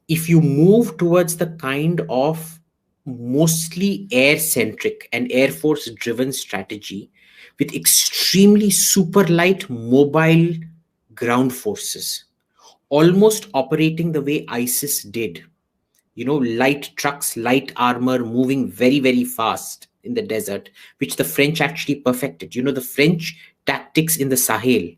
Speaker 3: if you move towards the kind of mostly air-centric and Air Force-driven strategy with extremely super light mobile ground forces, almost operating the way ISIS did, light trucks, light armor, moving very, very fast in the desert, which the French actually perfected. The French tactics in the Sahel,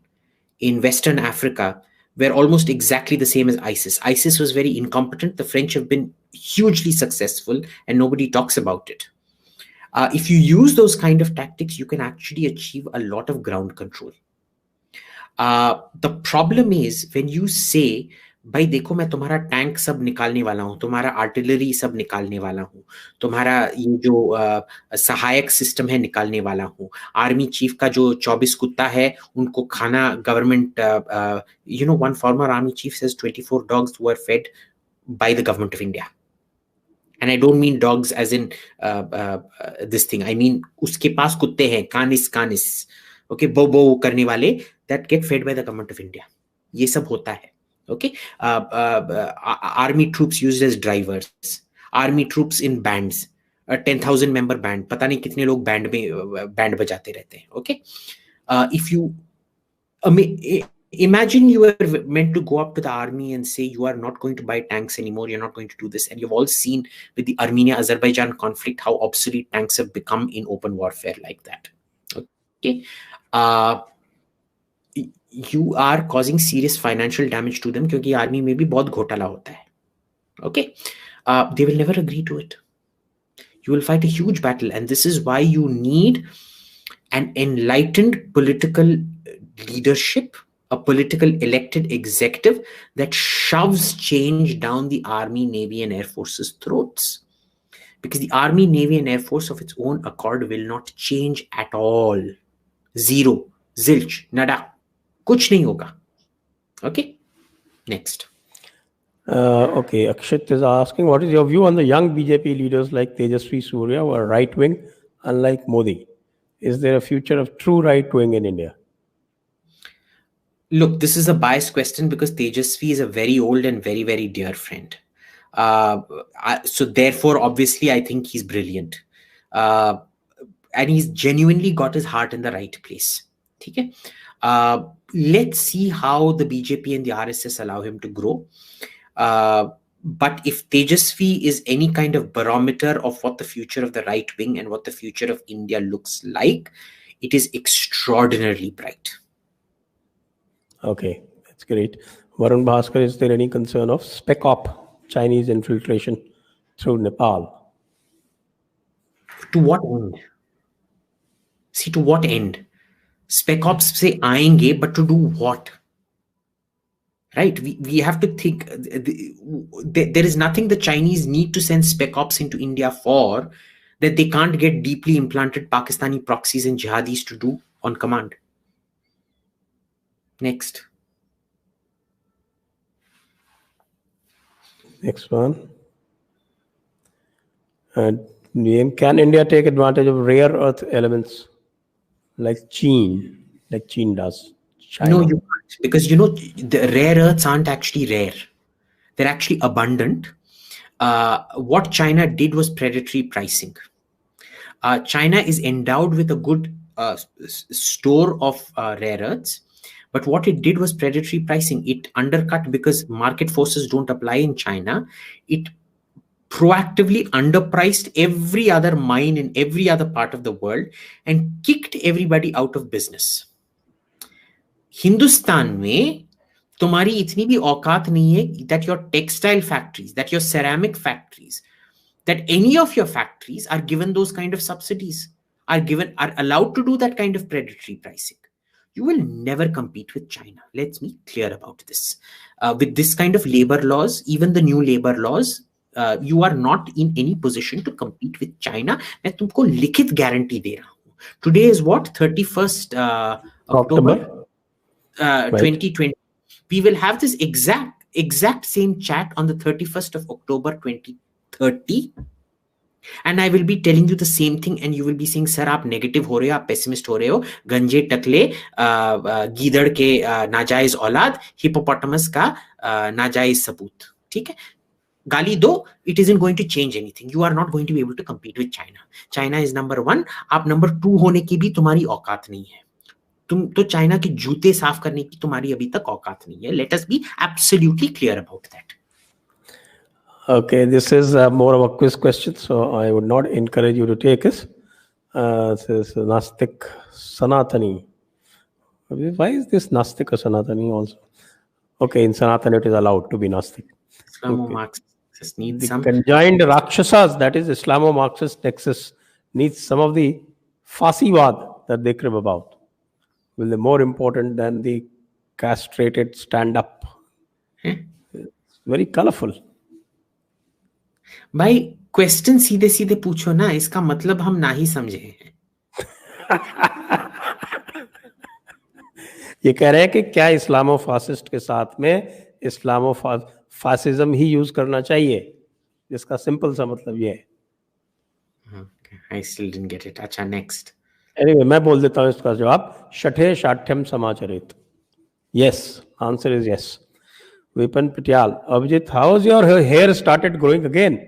Speaker 3: in Western Africa, were almost exactly the same as ISIS. ISIS was very incompetent. The French have been hugely successful and nobody talks about it. If you use those kind of tactics, you can actually achieve a lot of ground control. The problem is when you say, भाई देखो मैं तुम्हारा tank सब निकालने वाला हूँ, तुम्हारा artillery सब निकालने वाला हूँ, तुम्हारा ये जो सहायक सिस्टम है निकालने वाला हूँ, आर्मी चीफ का जो 24 कुत्ता है उनको खाना government, one former army chief says 24 dogs were fed by the government of India. And I don't mean dogs as in this thing. I mean उसके पास कुत्ते हैं, canis, okay, bo करने वाले, that get fed by the government of India. ये सब होता है. Okay, army troops used as drivers, army troops in bands, 10,000 member band, पता नहीं कितने लोग बैंड बजाते रहते हैं. Okay, if you imagine you are meant to go up to the army and say you are not going to buy tanks anymore, you're not going to do this, and you've all seen with the Armenia-Azerbaijan conflict how obsolete tanks have become in open warfare like that. Okay, you are causing serious financial damage to them क्योंकि army में भी बहुत घोटाला होता है. Okay, they will never agree to it. You will fight a huge battle, and this is why you need an enlightened political leadership, a political elected executive that shoves change down the Army, Navy, and Air Force's throats. Because the Army, Navy, and Air Force of its own accord will not change at all. Zero, zilch, nada. Kuch nahi hoga. Okay? Next.
Speaker 2: Okay, Akshit is asking, what is your view on the young BJP leaders like Tejasvi Surya who are right-wing, unlike Modi? Is there a future of true right-wing in India?
Speaker 3: Look, this is a biased question because Tejasvi is a very old and very, very dear friend. So therefore, obviously, I think he's brilliant. And he's genuinely got his heart in the right place. Okay? Let's see how the BJP and the RSS allow him to grow. But if Tejasvi is any kind of barometer of what the future of the right wing and what the future of India looks like, it is extraordinarily bright.
Speaker 2: Okay, that's great. Varun Bhaskar, is there any concern of spec op, Chinese infiltration through Nepal?
Speaker 3: To what end? See, to what end? Spec ops say aayenge, but to do what? Right? We have to think. There is nothing the Chinese need to send spec ops into India for that they can't get deeply implanted Pakistani proxies and jihadis to do on command. Next.
Speaker 2: Next one. Can India take advantage of rare earth elements like China does? China.
Speaker 3: No, you can't. Because, the rare earths aren't actually rare. They're actually abundant. What China did was predatory pricing. China is endowed with a good store of rare earths. But what it did was predatory pricing. It undercut because market forces don't apply in China. It proactively underpriced every other mine in every other part of the world and kicked everybody out of business. Hindustan में तुम्हारी इतनी भी औकात नहीं है that your textile factories, that your ceramic factories, that any of your factories are given those kind of subsidies, are allowed to do that kind of predatory pricing. You will never compete with China. Let's be clear about this. With this kind of labor laws, even the new labor laws, you are not in any position to compete with China. मैं तुमको लिखित guarantee दे रहा हूँ. Today is what? 31st October 2020. We will have this exact same chat on the 31st of October 2030. And I will be telling you the same thing, and you will be saying, sir, आप negative हो रहे हो, आप pessimist हो रहे हो, गंजे टकले गीदड़ के नाजायज औलाद, हिपोपोटामस का नाजायज सबूत. ठीक है, गाली दो, it isn't going to change anything. You are not going to be able to compete with China. China is number 1. आप number 2 होने की भी तुम्हारी औकात नहीं है. तुम तो चाइना के जूते साफ करने की तुम्हारी अभी तक औकात नहीं है. Let us be absolutely clear about that.
Speaker 2: Okay, this is more of a quiz question, so I would not encourage you to take this. This is Nastik Sanatani. Why is this Nastik or Sanatani also? Okay, in Sanatani it is allowed to be Nastik.
Speaker 3: Islamo-Marxist needs
Speaker 2: the
Speaker 3: some
Speaker 2: conjoined Rakshasas, that is Islamo-Marxist nexus, needs some of the Fasiwad that they crib about. Will be more important than the castrated stand-up. It's very colorful.
Speaker 3: भाई question सीधे सीधे पूछो ना, इसका मतलब हम ना ही समझे हैं.
Speaker 2: ये कह रहे हैं कि क्या इस्लामो फासिस्ट के साथ में इस्लामो फासिज्म ही यूज करना चाहिए. जिसका सिंपल सा मतलब ये है.
Speaker 3: Okay, I still didn't get it. Acha, next.
Speaker 2: Anyway, मैं बोल देता हूँ इसका जवाब. शठे शाठ्यम समाचरित. Yes, answer is yes. Vipin Patyal. Abhijit, how has your hair started growing again?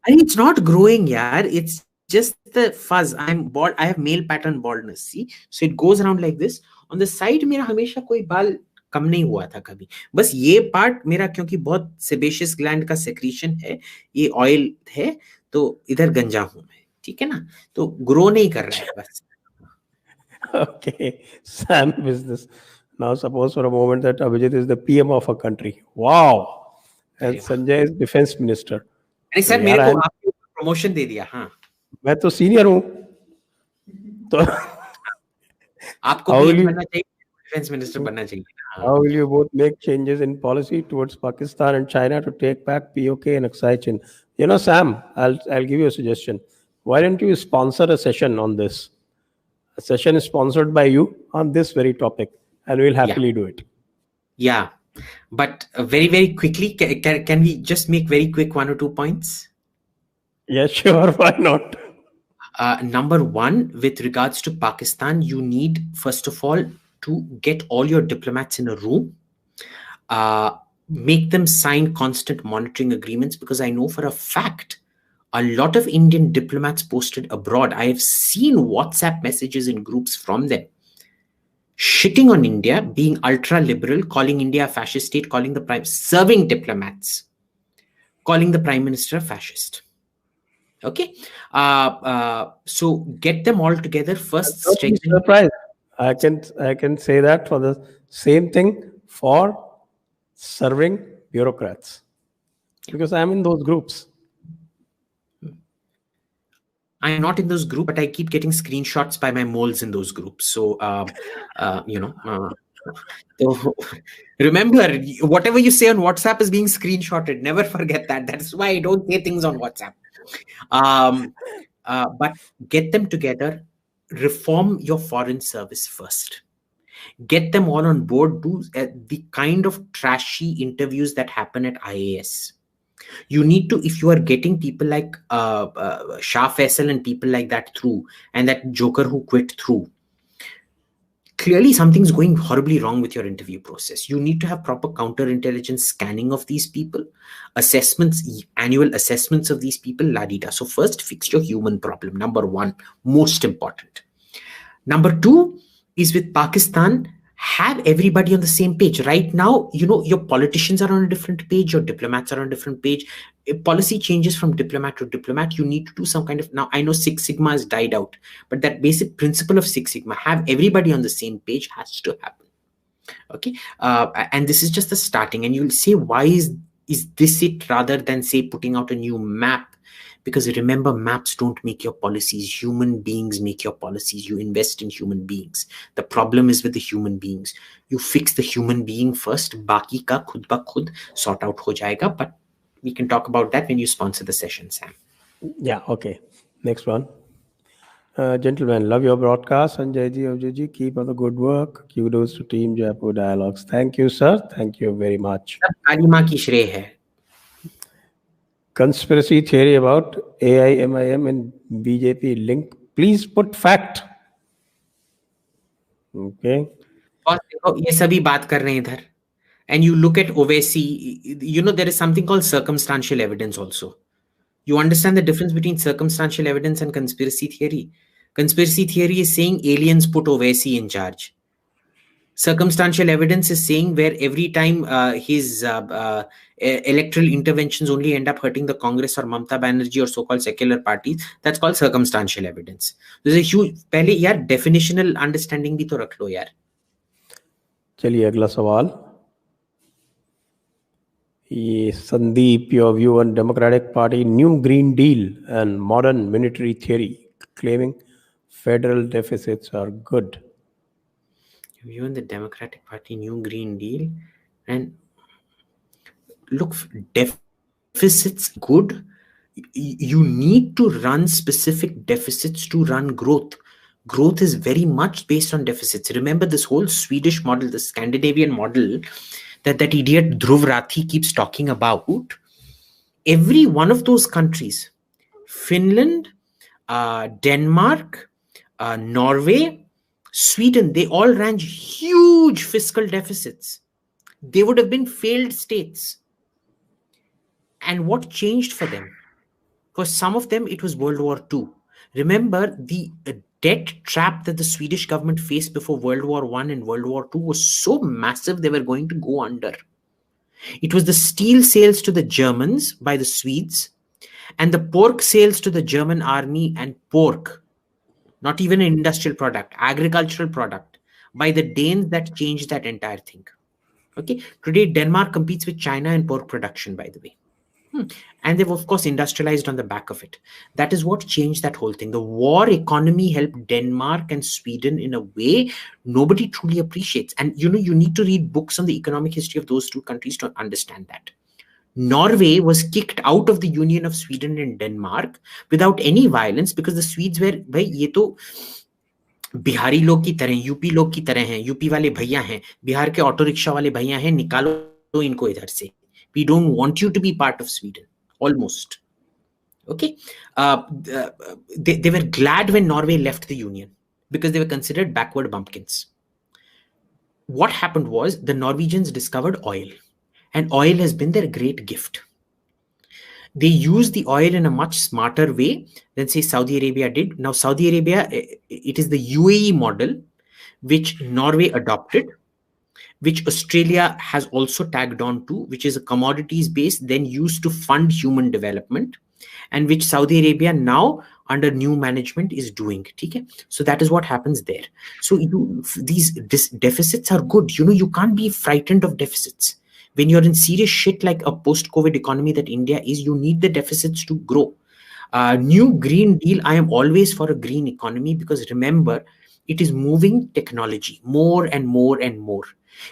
Speaker 3: And it's not growing, yaar. It's just the fuzz. I'm bald. I have male pattern baldness. See, so it goes around like this. On the side, मेरा हमेशा कोई बाल कम नहीं हुआ था कभी. बस ये पार्ट मेरा क्योंकि बहुत सेबेशियस ग्लैंड का सेक्रीशन है, ये ऑयल है, तो इधर गंजा हूं मैं. ठीक है ना? तो ग्रो नहीं कर रहा है बस.
Speaker 2: Okay, Sam business. Now suppose for a moment that Abhijit is the PM of a country. Wow. And Sanjay is defense minister.
Speaker 3: अरे सर मेरे को आपने प्रमोशन दे दिया. हाँ,
Speaker 2: मैं तो सीनियर हूँ. तो
Speaker 3: आपको PM बनना चाहिए, डिफेंस मिनिस्टर बनना चाहिए.
Speaker 2: How will you both make changes in policy towards Pakistan and China to take back POK and Aksai Chin? You know, Sam, I'll give you a suggestion. Why don't you sponsor a session on this? A session is sponsored by you on this very topic, and we'll happily do it.
Speaker 3: Yeah, but very, very quickly, can we just make very quick 1 or 2 points?
Speaker 2: Yeah, sure. Why not?
Speaker 3: Number one, with regards to Pakistan, you need, first of all, to get all your diplomats in a room, make them sign constant monitoring agreements, because I know for a fact a lot of Indian diplomats posted abroad, I have seen WhatsApp messages in groups from them shitting on India, being ultra liberal, calling India a fascist state, calling the serving diplomats, calling the prime minister a fascist. Okay, so get them all together first.
Speaker 2: Surprise! I can say that for the same thing for serving bureaucrats, because I'm in those groups.
Speaker 3: I'm not in those groups, but I keep getting screenshots by my moles in those groups. So, so remember, whatever you say on WhatsApp is being screenshotted. Never forget that. That's why I don't say things on WhatsApp. But get them together. Reform your foreign service first. Get them all on board. Do the kind of trashy interviews that happen at IAS. You need to, if you are getting people like Shah Faisal and people like that through, and that joker who quit through, clearly something's going horribly wrong with your interview process. You need to have proper counterintelligence scanning of these people, assessments, annual assessments of these people, la-di-da. So first, fix your human problem. Number one, most important. Number two is with Pakistan, have everybody on the same page. Right now, you know, your politicians are on a different page, your diplomats are on a different page. If policy changes from diplomat to diplomat, you need to do some kind of, now I know Six Sigma has died out, but that basic principle of Six Sigma, have everybody on the same page, has to happen. Okay, and this is just the starting, and you'll say, why is this it, rather than say putting out a new map? Because remember, maps don't make your policies. Human beings make your policies. You invest in human beings. The problem is with the human beings. You fix the human being first. Baki ka khud ba khud sort out ho jayega. But we can talk about that when you sponsor the session, Sam.
Speaker 2: Yeah, okay. Next one. Gentlemen, love your broadcast. Sanjay ji, Abhijit ji, keep up the good work. Kudos to Team Jaipur Dialogues. Thank you, sir. Thank you very much.
Speaker 3: Kali maa ki shrey hai.
Speaker 2: Conspiracy theory about AIMIM and BJP link. Please put fact. Okay.
Speaker 3: ये सभी बात कर रहे हैं इधर. And you look at Owaisi, you know, there is something called circumstantial evidence also. You understand the difference between circumstantial evidence and conspiracy theory? Conspiracy theory is saying aliens put Owaisi in charge. Circumstantial evidence is saying where every time his electoral interventions only end up hurting the Congress or Mamata Banerjee or so-called secular parties. That's called circumstantial evidence. There's a huge, पहले यार definitional understanding भी तो रख लो यार.
Speaker 2: चलिए अगला सवाल. ये Sandeep, your view on Democratic Party New Green Deal and modern military theory, claiming federal deficits are good.
Speaker 3: View on the Democratic Party New Green Deal, and look, deficits good. You need to run specific deficits to run growth. Growth is very much based on deficits. Remember this whole Swedish model, the Scandinavian model that idiot Dhruv Rathi keeps talking about. every one of those countries, Finland, Denmark, Norway, Sweden, they all ran huge fiscal deficits. They would have been failed states. And what changed for them? For some of them, it was World War II. Remember, the debt trap that the Swedish government faced before World War I and World War II was so massive they were going to go under. It was the steel sales to the Germans by the Swedes and the pork sales to the German army, and pork, not even an industrial product, agricultural product, by the Danes that changed that entire thing. Okay, today Denmark competes with China in pork production, by the way. And they've, of course, industrialized on the back of it. That is what changed that whole thing. The war economy helped Denmark and Sweden in a way nobody truly appreciates. And you need to read books on the economic history of those two countries to understand that. Norway was kicked out of the union of Sweden and Denmark without any violence because the Swedes were, bhai, ye to Bihari लोग की तरह, UP लोग की तरह हैं, UP वाले भैया हैं, बिहार के ऑटो रिक्शा वाले भैया हैं, निकालो इनको इधर से. We don't want you to be part of Sweden, almost. Okay. They were glad when Norway left the union because they were considered backward bumpkins. What happened was the Norwegians discovered oil, and oil has been their great gift. They use the oil in a much smarter way than, say, Saudi Arabia did. Now, Saudi Arabia, it is the UAE model, which Norway adopted, which Australia has also tagged on to, which is a commodities base then used to fund human development, and which Saudi Arabia now under new management is doing. Okay? So that is what happens there. So these deficits are good. You can't be frightened of deficits. When you're in serious shit like a post-COVID economy that India is, you need the deficits to grow. New Green Deal, I am always for a green economy because remember, it is moving technology more and more and more.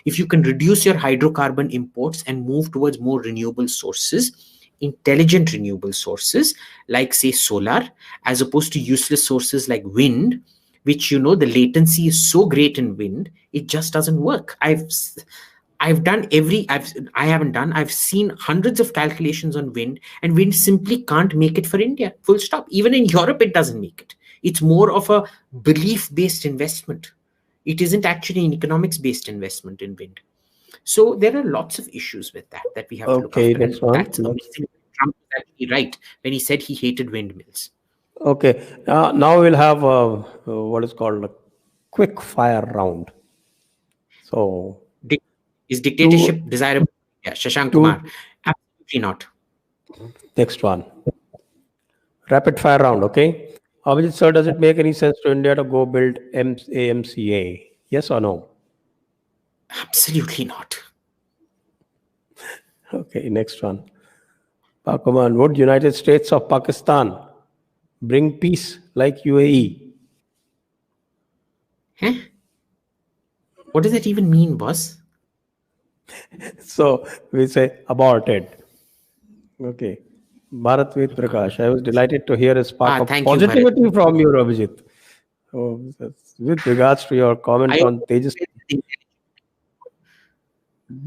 Speaker 3: If you can reduce your hydrocarbon imports and move towards more renewable sources, intelligent renewable sources, like say solar, as opposed to useless sources like wind, which the latency is so great in wind, it just doesn't work. I've seen hundreds of calculations on wind, and wind simply can't make it for India, full stop. Even in Europe, it doesn't make it. It's more of a belief-based investment. It isn't actually an economics-based investment in wind. So there are lots of issues with that we have to look after.
Speaker 2: Next one.
Speaker 3: That's amazing. Trump was actually right when he said he hated windmills.
Speaker 2: Okay. Now we'll have what is called a quick fire round. So,
Speaker 3: is dictatorship desirable? Yeah, Shashank Kumar. Absolutely not.
Speaker 2: Next one. Rapid fire round. Okay. Abhijit sir, does it make any sense to India to go build AMCA? Yes or no?
Speaker 3: Absolutely not.
Speaker 2: Okay, next one. Pakuman, would United States of Pakistan bring peace like UAE?
Speaker 3: Huh? What does that even mean, boss?
Speaker 2: So we say aborted. Okay. Bharat Ved Prakash, I was delighted to hear a spark of positivity from you, Abhijit. So, with regards to your comment on Tejas,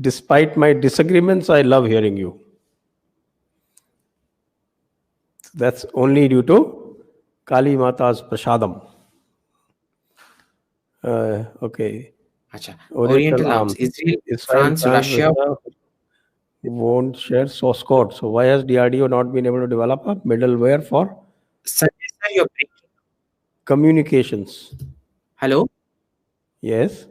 Speaker 2: despite my disagreements, I love hearing you. That's only due to Kali Mata's Prashadam. Okay.
Speaker 3: Oriental Arms. Israel, France, Russia
Speaker 2: won't share source code. So why has DRDO not been able to develop a middleware for communications?
Speaker 3: Hello?
Speaker 2: Yes.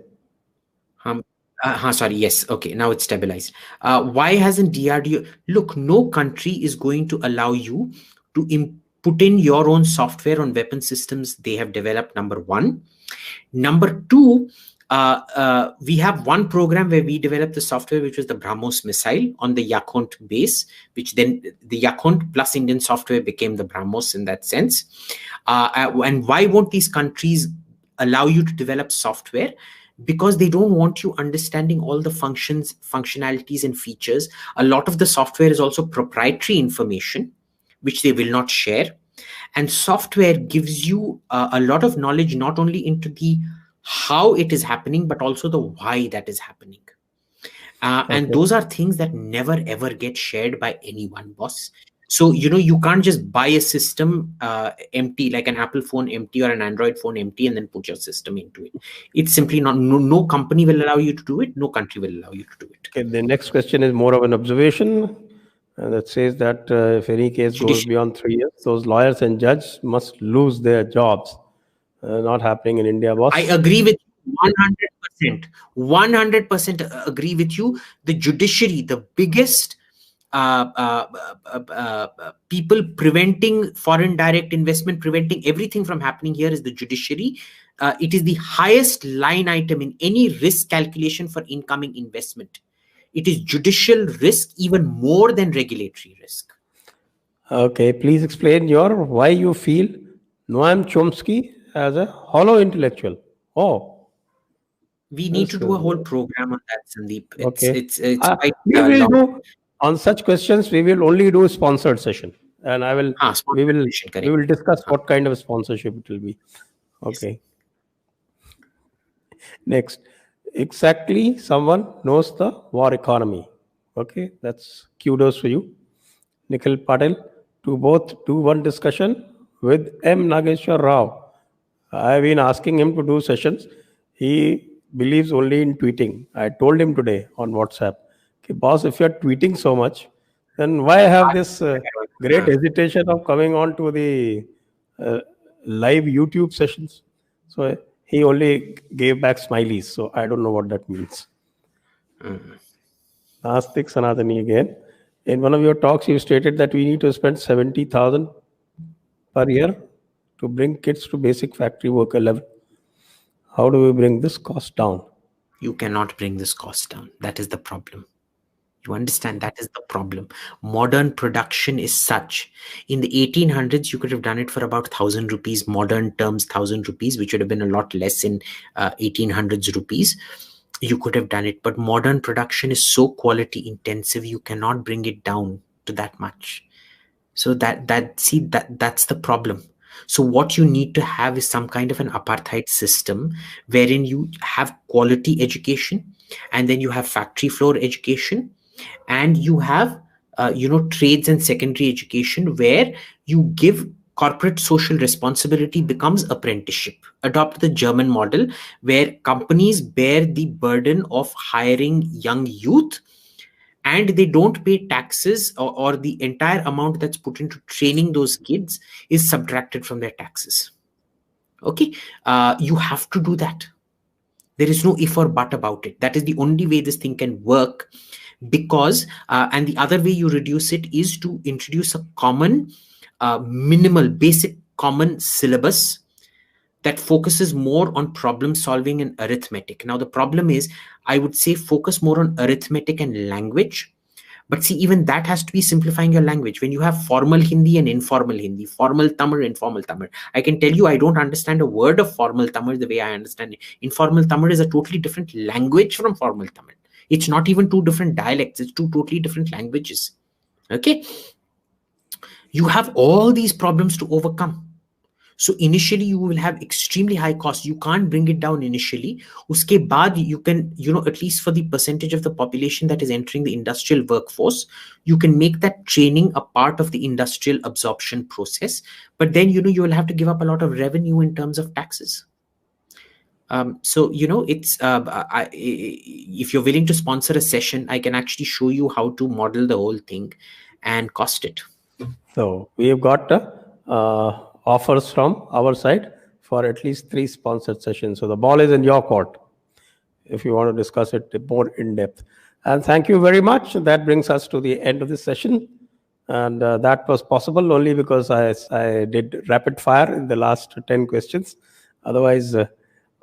Speaker 3: Sorry. Yes. Okay. Now it's stabilized. Why hasn't DRDO? Look, no country is going to allow you to put in your own software on weapon systems they have developed, number one. Number two, we have one program where we developed the software, which was the BrahMos missile on the Yakhont base, which then the Yakhont plus Indian software became the BrahMos in that sense. And why won't these countries allow you to develop software? Because they don't want you understanding all the functionalities and features. A lot of the software is also proprietary information, which they will not share. And software gives you a lot of knowledge, not only into the how it is happening, but also the why that is happening. And those are things that never ever get shared by anyone, boss. So you can't just buy a system empty, like an Apple phone empty or an Android phone empty, and then put your system into it. It's simply not. No company will allow you to do it. No country will allow you to do it.
Speaker 2: Okay, the next question is more of an observation that says that if any case goes beyond 3 years, those lawyers and judges must lose their jobs. Not happening in India, boss.
Speaker 3: I agree with you 100%. 100% agree with you. The judiciary, the biggest people preventing foreign direct investment, preventing everything from happening here is the judiciary. It is the highest line item in any risk calculation for incoming investment. It is judicial risk even more than regulatory risk.
Speaker 2: Okay, please explain why you feel Noam Chomsky as a hollow intellectual. Oh,
Speaker 3: we need to do a whole program on that, Sandeep. It's quite
Speaker 2: we will do on such questions. We will only do a sponsored session, and we will discuss what kind of sponsorship it will be. Okay. Next, exactly, someone knows the war economy. Okay, that's kudos for you, Nikhil Patel. To both do one discussion with M. Nageshwar Rao. I've been asking him to do sessions. He believes only in tweeting. I told him today on WhatsApp, okay, boss, if you're tweeting so much, then why have this great hesitation of coming on to the live YouTube sessions? So he only gave back smileys. So I don't know what that means. Nastik Sanatani again. In one of your talks, you stated that we need to spend 70,000 per year to bring kids to basic factory worker level. How do we bring this cost down?
Speaker 3: You cannot bring this cost down. That is the problem. You understand? That is the problem. Modern production is such. In the 1800s, you could have done it for about 1,000 rupees, modern terms, 1,000 rupees, which would have been a lot less in 1800s rupees. You could have done it. But modern production is so quality intensive, you cannot bring it down to that much. So that's the problem. So what you need to have is some kind of an apartheid system wherein you have quality education, and then you have factory floor education, and you have trades and secondary education, where you give corporate social responsibility becomes apprenticeship. Adopt the German model, where companies bear the burden of hiring young youth, and they don't pay taxes, or the entire amount that's put into training those kids is subtracted from their taxes. Okay, you have to do that. There is no if or but about it. That is the only way this thing can work, because and the other way you reduce it is to introduce a common minimal basic common syllabus that focuses more on problem solving and arithmetic. Now, the problem is, I would say focus more on arithmetic and language. But see, even that has to be simplifying your language. When you have formal Hindi and informal Hindi, formal Tamil, informal Tamil, I can tell you I don't understand a word of formal Tamil the way I understand it. Informal Tamil is a totally different language from formal Tamil. It's not even two different dialects. It's two totally different languages. Okay? You have all these problems to overcome. So initially you will have extremely high costs. You can't bring it down initially. Uske baad you can, at least for the percentage of the population that is entering the industrial workforce, you can make that training a part of the industrial absorption process. But then, you will have to give up a lot of revenue in terms of taxes. So, it's if you're willing to sponsor a session, I can actually show you how to model the whole thing and cost it.
Speaker 2: So we have got offers from our side for at least 3 sponsored sessions. So the ball is in your court if you want to discuss it more in depth. And thank you very much. That brings us to the end of this session. And that was possible only because I did rapid fire in the last 10 questions. Otherwise,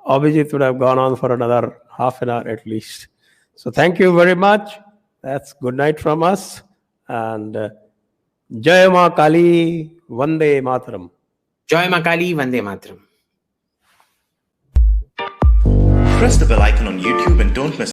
Speaker 2: Abhijit would have gone on for another half an hour at least. So thank you very much. That's good night from us. And Jai Ma Kali, Vande Mataram.
Speaker 3: Jai Ma Kali, Vande Mataram.
Speaker 1: Press the bell icon on YouTube and don't miss